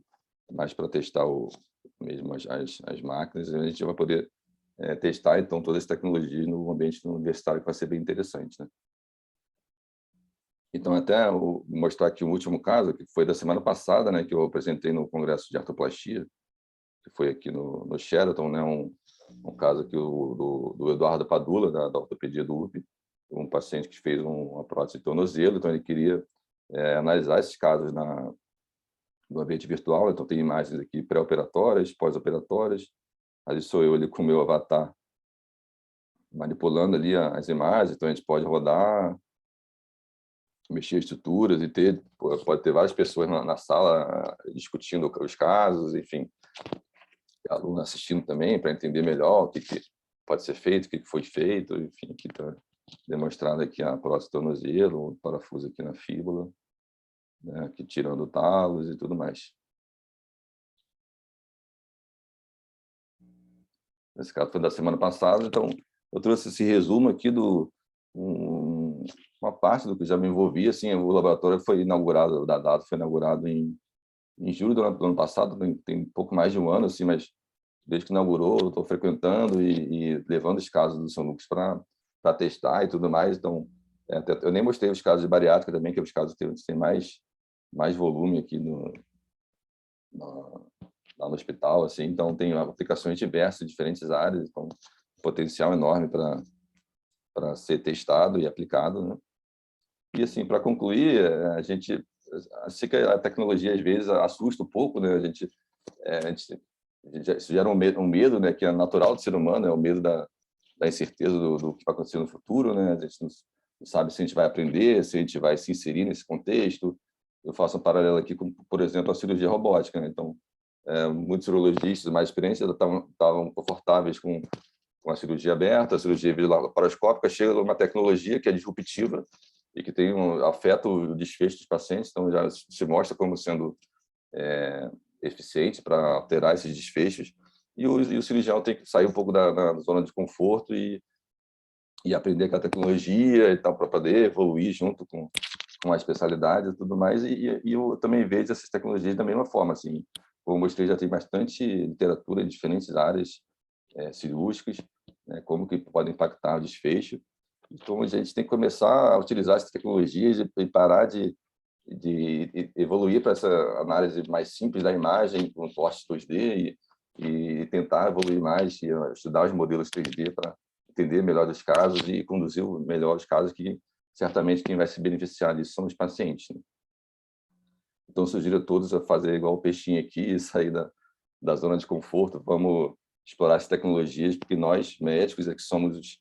mais para testar mesmo as máquinas, a gente vai poder testar então toda essa tecnologia no ambiente universitário, que vai ser bem interessante, né? Então, até vou mostrar aqui o último caso, que foi da semana passada, né, que eu apresentei no Congresso de Artroplastia, que foi aqui no Sheraton, né, um caso aqui do Eduardo Padula, da ortopedia do UP, um paciente que fez uma prótese de tornozelo, então ele queria analisar esses casos no ambiente virtual. Então tem imagens aqui pré-operatórias, pós-operatórias, ali sou eu ali com o meu avatar manipulando ali as imagens, então a gente pode rodar, mexer estruturas e pode ter várias pessoas na sala discutindo os casos, enfim, aluno assistindo também para entender melhor o que pode ser feito, o que foi feito, enfim, aqui está demonstrado aqui a prótese tornozelo, o parafuso aqui na fíbula, né, aqui tirando talos e tudo mais. Esse caso foi da semana passada, então eu trouxe esse resumo aqui uma parte do que já me envolvia. Assim, o laboratório foi inaugurado, da data foi inaugurado em julho do ano passado, tem pouco mais de um ano, assim, mas desde que inaugurou, eu estou frequentando e levando os casos do São Lucas para testar e tudo mais. Então, eu nem mostrei os casos de bariátrica também, que é os casos que tem mais volume aqui lá no hospital, assim. Então tem aplicações diversas em diferentes áreas, então potencial enorme para ser testado e aplicado, né? E assim, para concluir, a gente sei que a tecnologia às vezes assusta um pouco, né? A gente isso gera um medo, né, que é natural do ser humano, é o medo da incerteza do que vai acontecer no futuro, né? A gente não sabe se a gente vai aprender, se a gente vai se inserir nesse contexto. Eu faço um paralelo aqui com, por exemplo, a cirurgia robótica, né? Então, muitos urologistas mais experientes estavam confortáveis com a cirurgia aberta, a cirurgia laparoscópica, chega uma tecnologia que é disruptiva e que afeta o desfecho dos pacientes, então já se mostra como sendo eficiente para alterar esses desfechos, e o cirurgião tem que sair um pouco da zona de conforto e aprender com a tecnologia e tal, para poder evoluir junto com a especialidade e tudo mais, e eu também vejo essas tecnologias da mesma forma, assim, como eu mostrei, já tem bastante literatura em diferentes áreas cirúrgicas, né, como que pode impactar o desfecho. Então, a gente tem que começar a utilizar essas tecnologias e parar de evoluir para essa análise mais simples da imagem, com corte 2D, e tentar evoluir mais, e estudar os modelos 3D para entender melhor os casos e conduzir melhor os casos, que certamente quem vai se beneficiar disso são os pacientes, né? Então, sugiro a todos a fazer igual o peixinho aqui e sair da zona de conforto. Vamos explorar as tecnologias, porque nós, médicos, é que somos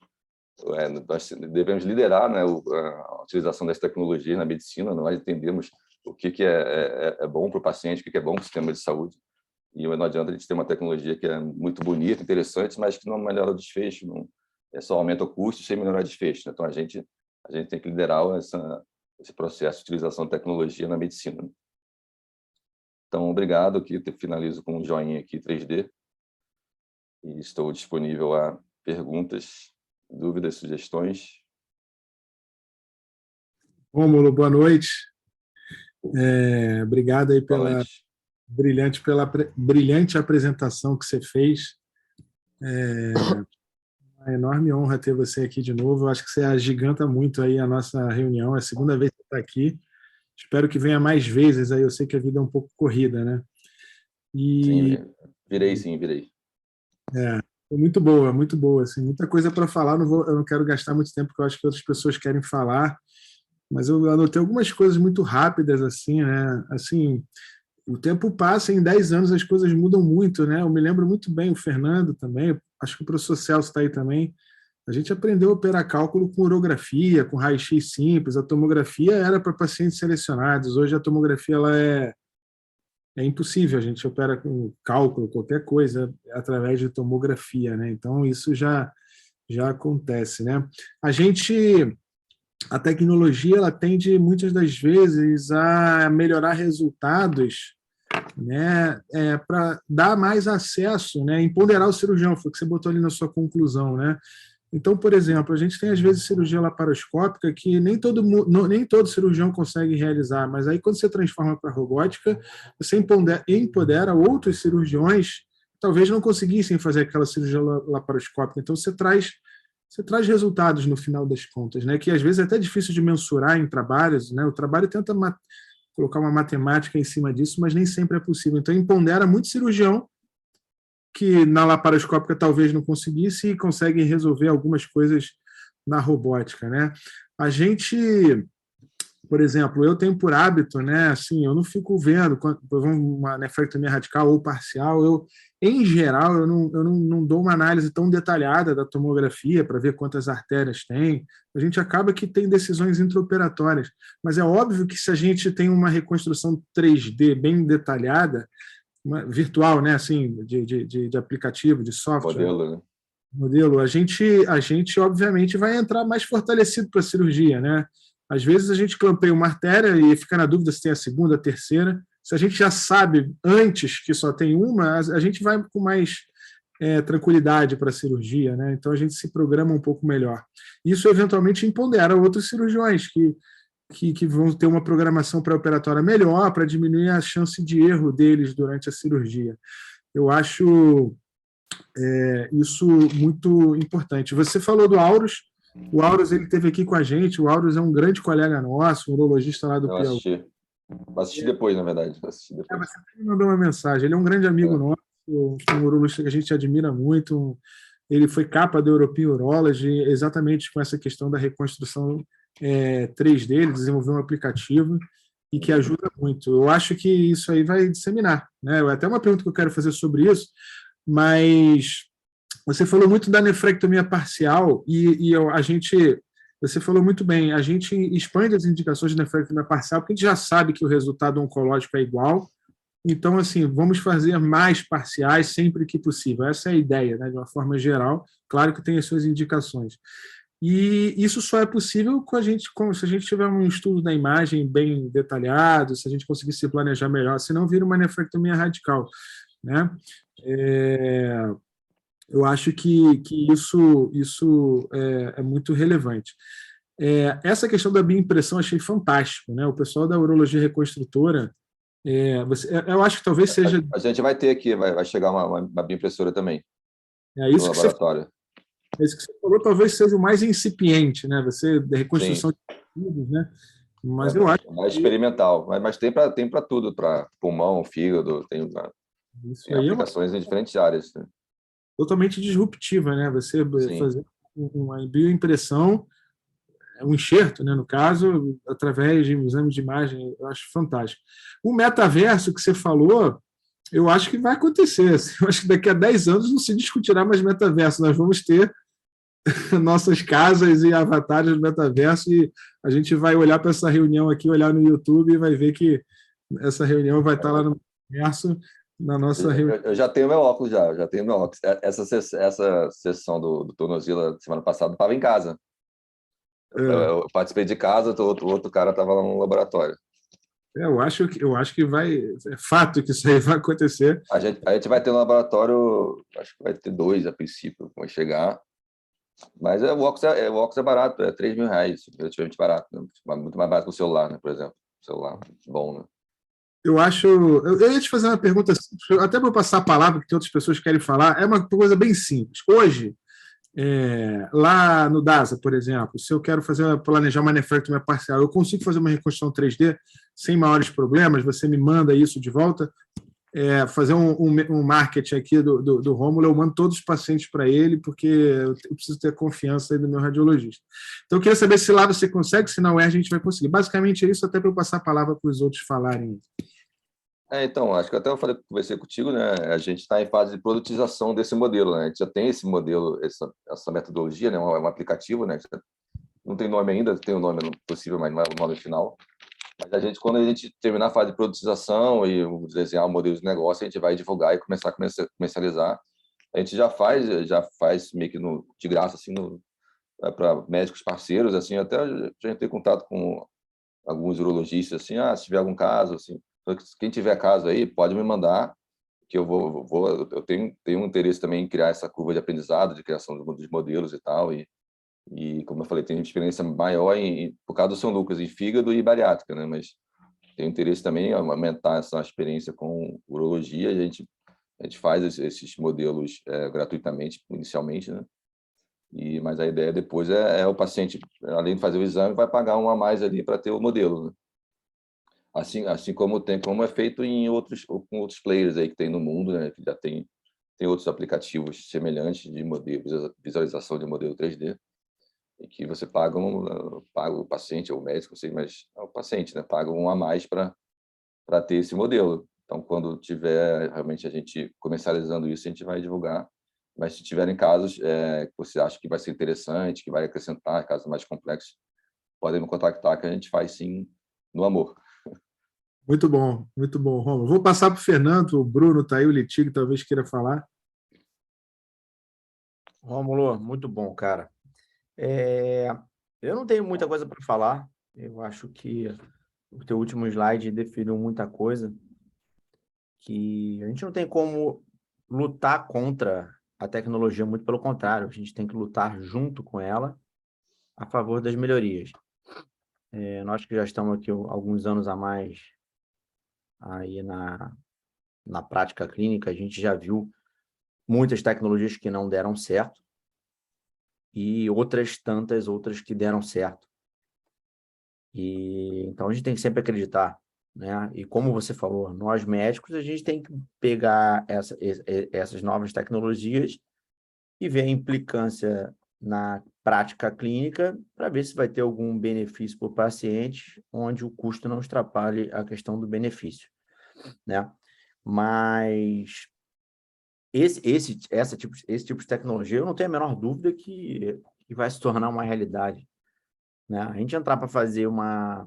nós devemos liderar, né, a utilização das tecnologias na medicina. Nós entendemos o que é bom para o paciente, o que é bom para o sistema de saúde. E não adianta a gente ter uma tecnologia que é muito bonita, interessante, mas que não melhora o desfecho, só aumenta o custo sem melhorar o desfecho, né? Então, a gente tem que liderar esse processo de utilização de tecnologia na medicina. Então, obrigado. Aqui finalizo com um joinha aqui 3D. E estou disponível a perguntas, dúvidas, sugestões. Rômulo, boa noite. Obrigado aí pela brilhante apresentação que você fez. Uma enorme honra ter você aqui de novo. Eu acho que você agiganta muito aí a nossa reunião. É a segunda vez que você está aqui. Espero que venha mais vezes. Aí eu sei que a vida é um pouco corrida, né? Sim, virei. Foi muito boa. Assim, muita coisa para falar. Eu não quero gastar muito tempo, porque eu acho que outras pessoas querem falar. Mas eu anotei algumas coisas muito rápidas, assim, né? Assim, o tempo passa, em 10 anos as coisas mudam muito, né? Eu me lembro muito bem, o Fernando também, acho que o professor Celso está aí também. A gente aprendeu a operar cálculo com urografia, com raio-x simples. A tomografia era para pacientes selecionados. Hoje a tomografia ela é impossível. A gente opera com cálculo, qualquer coisa, através de tomografia, né? Então isso já acontece, né? A tecnologia ela tende muitas das vezes a melhorar resultados, né, para dar mais acesso, né, empoderar o cirurgião, foi o que você botou ali na sua conclusão, né? Então, por exemplo, a gente tem às vezes cirurgia laparoscópica que nem todo cirurgião consegue realizar, mas aí quando você transforma para robótica, você empodera outros cirurgiões que talvez não conseguissem fazer aquela cirurgia laparoscópica. Então, você traz resultados no final das contas, né? Que às vezes é até difícil de mensurar em trabalhos, né? O trabalho tenta colocar uma matemática em cima disso, mas nem sempre é possível. Então, empodera muito cirurgião que na laparoscópica talvez não conseguisse e consegue resolver algumas coisas na robótica, né? A gente, por exemplo, eu tenho por hábito, né? Assim, eu não fico vendo uma nefrectomia radical ou parcial. Em geral, eu não dou uma análise tão detalhada da tomografia para ver quantas artérias tem. A gente acaba que tem decisões intraoperatórias. Mas é óbvio que se a gente tem uma reconstrução 3D bem detalhada, virtual, né, assim, de aplicativo, de software, modelo, a gente obviamente vai entrar mais fortalecido para a cirurgia, né? Às vezes a gente clampeia uma artéria e fica na dúvida se tem a segunda, a terceira. Se a gente já sabe antes que só tem uma, a gente vai com mais tranquilidade para a cirurgia, né? Então a gente se programa um pouco melhor. Isso eventualmente empodera outros cirurgiões que vão ter uma programação pré-operatória melhor para diminuir a chance de erro deles durante a cirurgia. Eu acho isso muito importante. Você falou do Aurus. O Aurus ele esteve aqui com a gente. O Aurus é um grande colega nosso, um urologista lá do Piauí. Assisti depois, na verdade. Você me mandou uma mensagem. Ele é um grande amigo nosso, um urologista que a gente admira muito. Ele foi capa do European Urology exatamente com essa questão da reconstrução 3D. Ele desenvolveu um aplicativo e que ajuda muito. Eu acho que isso aí vai disseminar, né? Até uma pergunta que eu quero fazer sobre isso, mas você falou muito da nefrectomia parcial a gente, você falou muito bem, a gente expande as indicações de nefrectomia parcial porque a gente já sabe que o resultado oncológico é igual, então, assim, vamos fazer mais parciais sempre que possível. Essa é a ideia, né, de uma forma geral. Claro que tem as suas indicações. E isso só é possível se a gente tiver um estudo da imagem bem detalhado, se a gente conseguir se planejar melhor, senão vira uma nefrectomia radical, né? Eu acho que isso é muito relevante. Essa questão da bioimpressão achei fantástico, né? O pessoal da urologia reconstrutora, eu acho que talvez seja. A gente vai ter aqui, vai chegar uma bioimpressora também Isso no que você laboratório. Isso que você falou talvez seja o mais incipiente, né? Você da reconstrução Sim. de tecidos, né? Mas eu acho mais experimental, mas tem para tudo, para pulmão, fígado, tem isso aí é aplicações em diferentes áreas. Né? totalmente disruptiva, né? Você Sim. fazer uma bioimpressão, um enxerto, né, no caso, através de um exame de imagem, eu acho fantástico. O metaverso que você falou, eu acho que vai acontecer. Eu acho que daqui a 10 anos não se discutirá mais metaverso, nós vamos ter nossas casas e avatares do metaverso e a gente vai olhar para essa reunião aqui, olhar no YouTube e vai ver que essa reunião vai estar lá no metaverso, na nossa reunião. Eu já tenho meu óculos, já tenho meu óculos. Essa sessão do Tornozila semana passada estava em casa. Eu participei de casa, o outro cara estava lá no laboratório. Eu acho que vai. É fato que isso aí vai acontecer. A gente vai ter no laboratório, acho que vai ter 2 a princípio, vai chegar. Mas o óculos é barato, é R$3.000, relativamente barato. Né? Muito mais barato que o celular, né? Por exemplo. Celular bom, né? Eu acho. Eu ia te fazer uma pergunta, até para passar a palavra, que outras pessoas querem falar. É uma coisa bem simples. Hoje, lá no DASA, por exemplo, se eu quero planejar uma nefrectomia parcial, eu consigo fazer uma reconstrução 3D sem maiores problemas? Você me manda isso de volta? Fazer um marketing aqui do Rômulo, eu mando todos os pacientes para ele, porque eu preciso ter confiança aí do meu radiologista. Então, eu queria saber se lá você consegue, se não a gente vai conseguir. Basicamente é isso, até para eu passar a palavra para os outros falarem. Então, acho que até eu conversei contigo, né? A gente está em fase de produtização desse modelo, né? A gente já tem esse modelo, essa metodologia, né? Um aplicativo, né? Não tem nome ainda, tem o nome possível, mas não é o nome final. Mas quando a gente terminar a fase de produtização e desenhar o modelo de negócio, a gente vai divulgar e começar a comercializar. A gente já faz meio que de graça, assim, para médicos parceiros, assim, até já entrei em contato com alguns urologistas, assim, se tiver algum caso, assim, quem tiver caso aí, pode me mandar, que eu tenho um interesse também em criar essa curva de aprendizado, de criação dos modelos e tal, e como eu falei, tenho experiência maior por causa do São Lucas, em fígado e bariátrica, né? Mas tenho interesse também em aumentar essa experiência com urologia, e a gente faz esses modelos gratuitamente, inicialmente, né? Mas a ideia depois é o paciente, além de fazer o exame, vai pagar um a mais ali para ter o modelo, né? Assim como é feito com outros players aí que tem no mundo, né? Que já tem outros aplicativos semelhantes de visualização de modelo 3D, e que você paga o paciente ou o médico, não sei, mas o paciente, né? Paga um a mais para ter esse modelo. Então, quando tiver realmente a gente comercializando isso, a gente vai divulgar. Mas se tiverem casos que você acha que vai ser interessante, que vai acrescentar, casos mais complexos, podem me contactar que a gente faz sim no amor. Muito bom, Romulo. Vou passar para o Fernando, o Bruno está aí, o Litigo talvez queira falar. Rômulo, muito bom, cara. Eu não tenho muita coisa para falar. Eu acho que o teu último slide definiu muita coisa, que a gente não tem como lutar contra a tecnologia, muito pelo contrário, a gente tem que lutar junto com ela a favor das melhorias. Nós que já estamos aqui alguns anos a mais aí na prática clínica, a gente já viu muitas tecnologias que não deram certo e tantas outras que deram certo. Então, a gente tem que sempre acreditar, né? E como você falou, nós médicos, a gente tem que pegar essas novas tecnologias e ver a implicância na prática clínica para ver se vai ter algum benefício para o paciente, onde o custo não extrapole a questão do benefício, né? Mas esse tipo de tecnologia, eu não tenho a menor dúvida que vai se tornar uma realidade, né? A gente entrar para fazer uma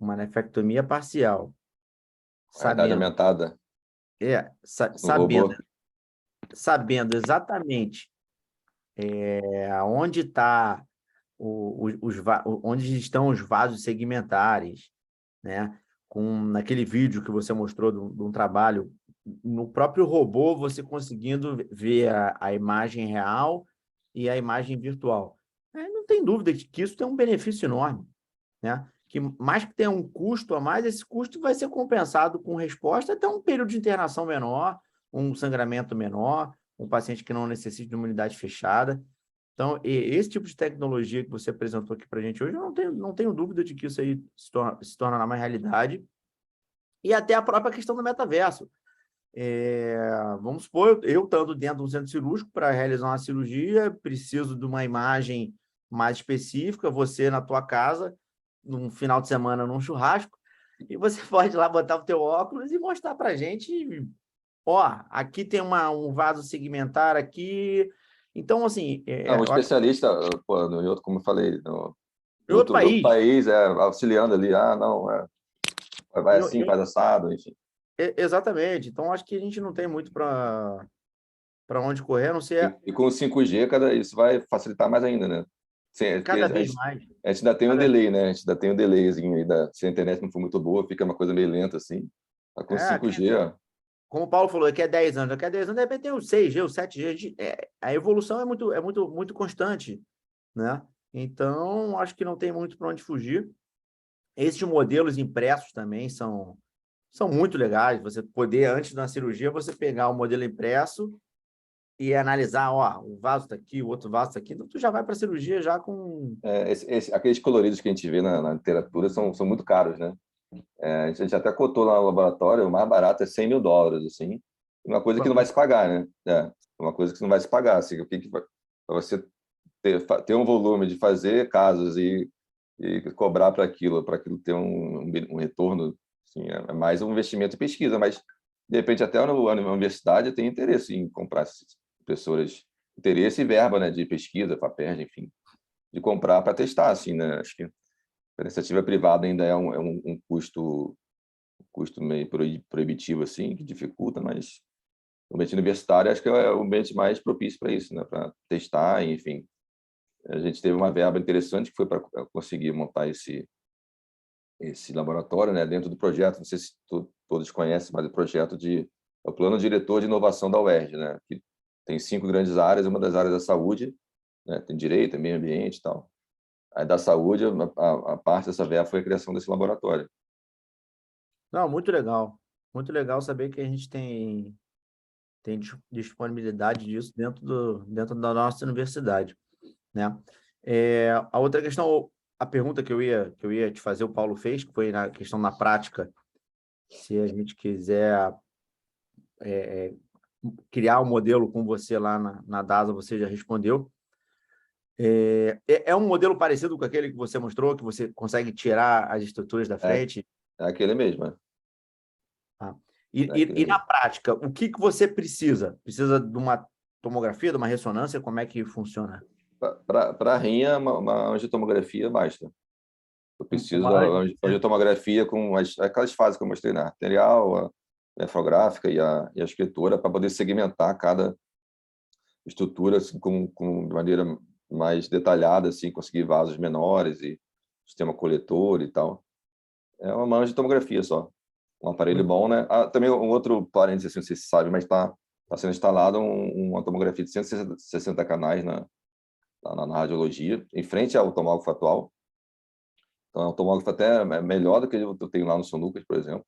nefrectomia parcial, Realidade sabendo, aumentada no sabendo, robô. sabendo exatamente onde está onde estão os vasos segmentares, né? Naquele vídeo que você mostrou de um trabalho, no próprio robô, você conseguindo ver a imagem real e a imagem virtual. Não tem dúvida de que isso tem um benefício enorme, né? Que mais que tenha um custo a mais, esse custo vai ser compensado com resposta até um período de internação menor, um sangramento menor, um paciente que não necessite de uma unidade fechada. Então, esse tipo de tecnologia que você apresentou aqui para a gente hoje, eu não tenho dúvida de que isso aí se tornará uma realidade. E até a própria questão do metaverso. Vamos supor, eu estando dentro de um centro cirúrgico para realizar uma cirurgia, preciso de uma imagem mais específica, você na tua casa, num final de semana, num churrasco, e você pode ir lá botar o teu óculos e mostrar para a gente, ó, aqui tem um vaso segmentar aqui. Então, assim, Não, um eu acho que especialista, pô, em outro, como eu falei, em outro em outro país, país, auxiliando ali, não, vai assim, faz assado, enfim. exatamente. Então, acho que a gente não tem muito para onde correr, a não ser E com o 5G, isso vai facilitar mais ainda, né? Porque cada vez mais. a gente ainda tem um Cada, delay, né? A gente ainda tem um delayzinho aí, se a internet não for muito boa, fica uma coisa meio lenta, assim. Mas com é, 5G, ó, como o Paulo falou, daqui a 10 anos, daqui a 10 anos, de repente tem o 6G, o 7G, a evolução é muito constante, né? Então, acho que não tem muito para onde fugir. Esses modelos impressos também são muito legais. Você poder, antes da cirurgia, você pegar o modelo impresso e analisar, ó, o vaso está aqui, o outro vaso está aqui, então tu já vai para a cirurgia já com... aqueles coloridos que a gente vê na literatura são muito caros, né? A gente até cotou lá no laboratório, o mais barato é US$ 100.000, assim, uma coisa que não vai se pagar, né? Uma coisa que não vai se pagar, assim, para você ter um volume de fazer casos e cobrar para aquilo ter um retorno, assim, é mais um investimento em pesquisa, mas, de repente, até a universidade tem interesse em comprar essas impressoras, interesse e verba, né, de pesquisa, papéis, enfim, de comprar para testar, assim, né? Acho que a iniciativa privada ainda é um custo meio proibitivo, assim, que dificulta, mas o ambiente universitário acho que é o ambiente mais propício para isso, né? Para testar, enfim. A gente teve uma verba interessante que foi para conseguir montar esse laboratório, né? Dentro do projeto, não sei se todos conhecem, mas é o Plano Diretor de Inovação da UERJ, né? Que tem 5 grandes áreas, uma das áreas é a saúde, né? Tem direito, meio ambiente e tal. Aí da saúde, a parte dessa verba foi a criação desse laboratório. Não, muito legal saber que a gente tem disponibilidade disso dentro da nossa universidade, né? A outra questão, a pergunta que eu ia te fazer, o Paulo fez, que foi na questão na prática, se a gente quiser criar um modelo com você lá na DASA, você já respondeu. É um modelo parecido com aquele que você mostrou, que você consegue tirar as estruturas da É, frente? é aquele mesmo, né? Tá? É aquele E na mesmo. prática, o que você precisa? Precisa de uma tomografia, de uma ressonância? Como é que funciona? Para a rinha, uma angiotomografia basta. Eu preciso Uma da angiografia? angiotomografia com aquelas fases que eu mostrei na arterial, a nefrográfica e a escritura, para poder segmentar cada estrutura assim, de maneira mais detalhada, assim, conseguir vasos menores e sistema coletor e tal. É uma angiotomografia só. Um aparelho Muito bom, né? Também um outro parênteses, assim, não sei se você sabe, mas está sendo instalado uma tomografia de 160 canais na radiologia, em frente ao tomógrafo atual. Então, é um tomógrafo até melhor do que eu tenho lá no São Lucas, por exemplo.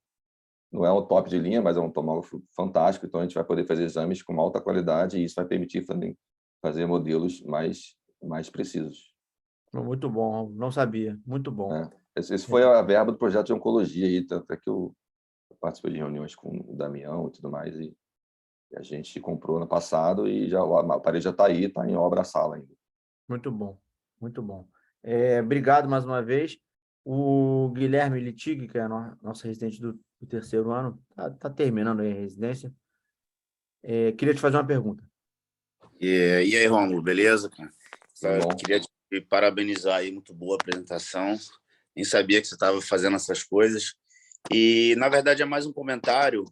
Não é um top de linha, mas é um tomógrafo fantástico. Então, a gente vai poder fazer exames com alta qualidade e isso vai permitir também fazer modelos mais precisos. muito bom, não sabia. Muito bom. Né? Esse foi a verba do projeto de oncologia, aí, tanto é que eu participei de reuniões com o Damião e tudo mais, e a gente comprou no passado e já, o aparelho já está aí, está em obra a sala ainda. Muito bom, muito bom. Obrigado mais uma vez. O Guilherme Litig, que é nosso residente do terceiro ano, está terminando aí a residência. Queria te fazer uma pergunta. E aí, Rômulo, beleza, cara? Tudo bom? Queria te parabenizar aí, muito boa apresentação. Nem sabia que você estava fazendo essas coisas. E, na verdade, é mais um comentário,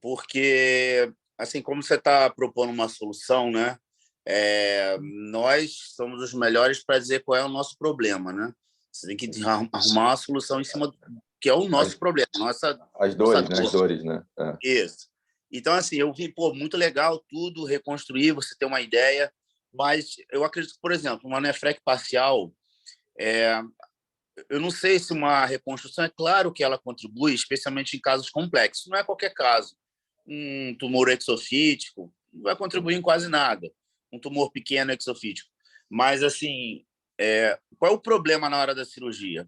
porque, assim, como você está propondo uma solução, né? Nós somos os melhores para dizer qual é o nosso problema, né? Você tem que arrumar uma solução em cima do que é o nosso problema, As dores, né? As dores, né? Isso. Então, assim, eu vi, pô, muito legal tudo, reconstruir, você ter uma ideia, mas eu acredito que, por exemplo, uma nefrec parcial, eu não sei se uma reconstrução, é claro que ela contribui, especialmente em casos complexos, não é qualquer caso. Um tumor exofítico não vai contribuir em quase nada, um tumor pequeno exofítico. Mas, assim, qual é o problema na hora da cirurgia?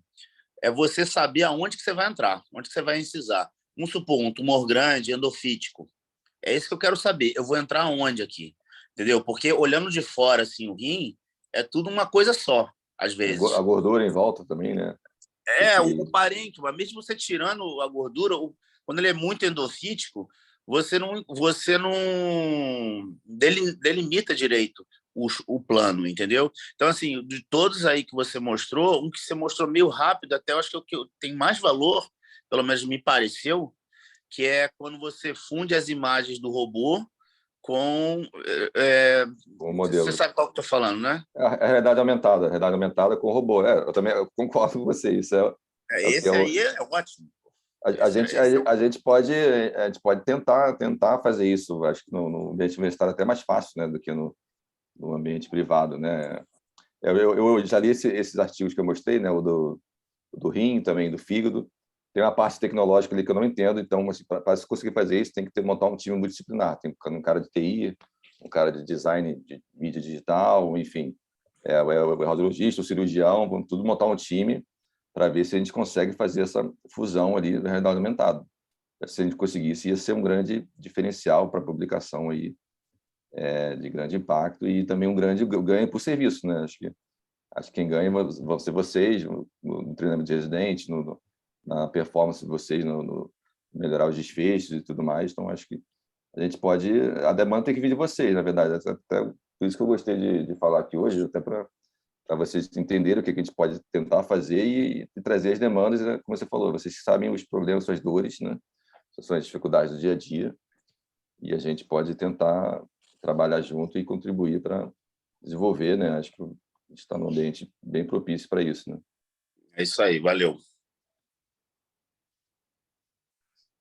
É você saber aonde que você vai entrar, onde que você vai incisar. Vamos supor, um tumor grande, endofítico. É isso que eu quero saber. Eu vou entrar onde aqui? Entendeu? Porque olhando de fora, assim, o rim é tudo uma coisa só, às vezes. A gordura em volta também, né? O parênquima, mesmo você tirando a gordura, quando ele é muito endofítico, você não delimita direito o plano, entendeu? Então, assim, de todos aí que você mostrou, um que você mostrou meio rápido, até eu acho que é o que tem mais valor, pelo menos me pareceu, que é quando você funde as imagens do robô com... o modelo. Você sabe qual que eu estou falando, né? A realidade aumentada com o robô. Eu também concordo com você. Isso Esse aí é ótimo. A gente pode tentar fazer isso. Acho que no ambiente universitário é até mais fácil, né, do que no ambiente privado, né? Eu já li esses artigos que eu mostrei, né, o do rim, também do fígado. Tem uma parte tecnológica ali que eu não entendo, então, assim, para conseguir fazer isso, tem que montar um time multidisciplinar. Tem um cara de TI, um cara de design de mídia digital, enfim, o radiologista, o cirurgião, vamos tudo montar um time para ver se a gente consegue fazer essa fusão ali da realidade aumentada. Se a gente conseguisse, ia ser um grande diferencial para a publicação aí, de grande impacto e também um grande ganho por serviço, né? Acho que quem ganha vão ser vocês no treinamento de residente, na performance de vocês, no melhorar os desfechos e tudo mais. Então, acho que a demanda tem que vir de vocês, na verdade. Até por isso que eu gostei de falar aqui hoje, até para vocês entenderem o que a gente pode tentar fazer e trazer as demandas, né? Como você falou, vocês sabem os problemas, suas dores, né? Suas dificuldades do dia a dia, e a gente pode tentar trabalhar junto e contribuir para desenvolver, né? Acho que a gente está num ambiente bem propício para isso, né? É isso aí, valeu.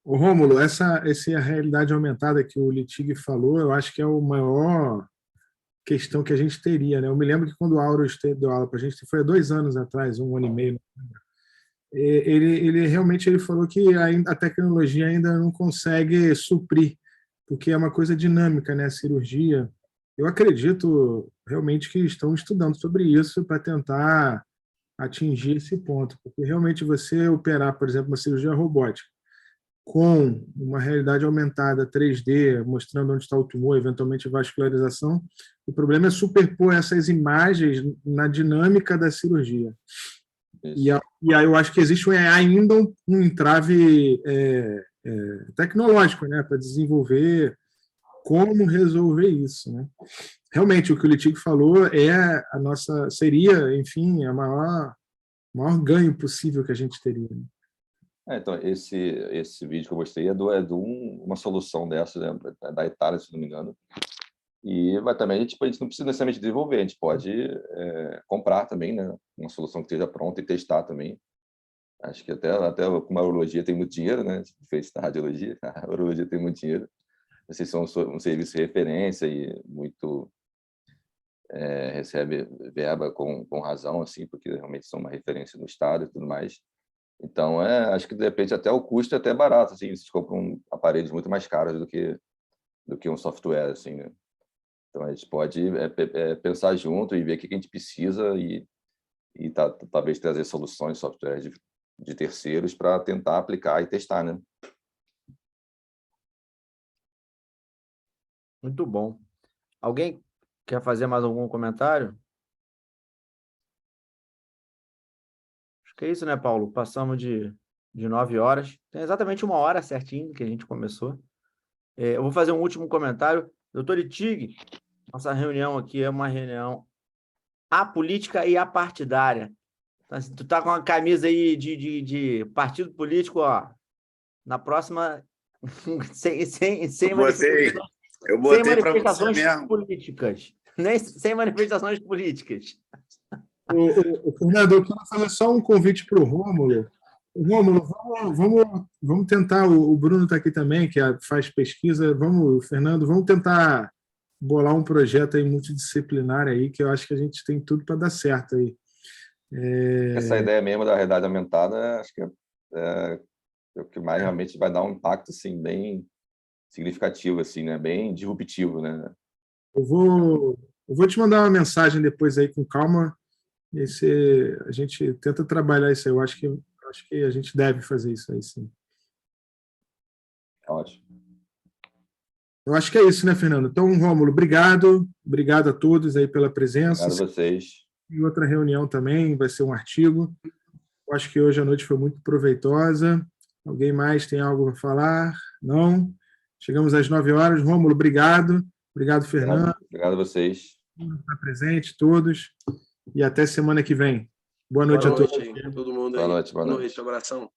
Ô, Rômulo, essa realidade aumentada que o Litig falou, eu acho que é a maior questão que a gente teria, né? Eu me lembro que quando o Auros deu aula para a gente, foi há 2 anos atrás, 1 ano e meio, ele realmente falou que a tecnologia ainda não consegue suprir, porque é uma coisa dinâmica, né? A cirurgia. Eu acredito realmente que estão estudando sobre isso para tentar atingir esse ponto, porque realmente você operar, por exemplo, uma cirurgia robótica com uma realidade aumentada 3D, mostrando onde está o tumor, eventualmente vascularização, o problema é superpor essas imagens na dinâmica da cirurgia. E aí eu acho que existe ainda um entrave tecnológico, né, para desenvolver como resolver isso, né? Realmente, o que o Litig falou seria, enfim, o maior ganho possível que a gente teria. Né? Então, esse vídeo que eu mostrei é de uma solução dessa, né, da Itália, se não me engano. E mas também a gente não precisa necessariamente desenvolver, a gente pode comprar também, né, uma solução que esteja pronta e testar também. Acho que até como a urologia tem muito dinheiro, né, fez na radiologia, a urologia tem muito dinheiro. Vocês são um serviço de referência e muito recebe verba com razão, assim, porque realmente são uma referência no estado e tudo mais. Então, acho que de repente até o custo é até barato, assim, vocês compram aparelhos muito mais caros do que um software, assim, né? Então, a gente pode pensar junto e ver o que a gente precisa e talvez trazer soluções, softwares de terceiros para tentar aplicar e testar, né? Muito bom. Alguém quer fazer mais algum comentário? Acho que é isso, né, Paulo? Passamos de 9 horas. Tem exatamente 1 hora certinho que a gente começou. Eu vou fazer um último comentário. Doutor Itig, nossa reunião aqui é uma reunião apolítica e apartidária. Então, assim, tu tá com uma camisa aí de partido político, ó. Na próxima, sem Eu botei para você manifestações mesmo. políticas. Sem manifestações políticas. Fernando, eu quero fazer só um convite para o Rômulo. Rômulo, vamos tentar, o Bruno está aqui também, que faz pesquisa, Fernando, vamos tentar bolar um projeto aí multidisciplinar aí, que eu acho que a gente tem tudo para dar certo aí. Essa ideia mesmo da realidade aumentada, acho que é o que mais realmente vai dar um impacto assim, bem significativo, assim, né? Bem disruptivo, né? Eu vou te mandar uma mensagem depois aí com calma, e a gente tenta trabalhar isso aí. Eu acho que a gente deve fazer isso aí, sim. Ótimo. Eu acho que é isso, né, Fernando? Então, Rômulo, obrigado. Obrigado a todos aí pela presença. Obrigado a vocês. E outra reunião também, vai ser um artigo. Eu acho que hoje a noite foi muito proveitosa. Alguém mais tem algo a falar? Não? Chegamos às 9 horas. Rômulo, obrigado. Obrigado, Fernando. Obrigado a vocês. Estar presente, todos. E até semana que vem. Boa noite a todos. Todo mundo Boa aí. noite, boa noite. Abração.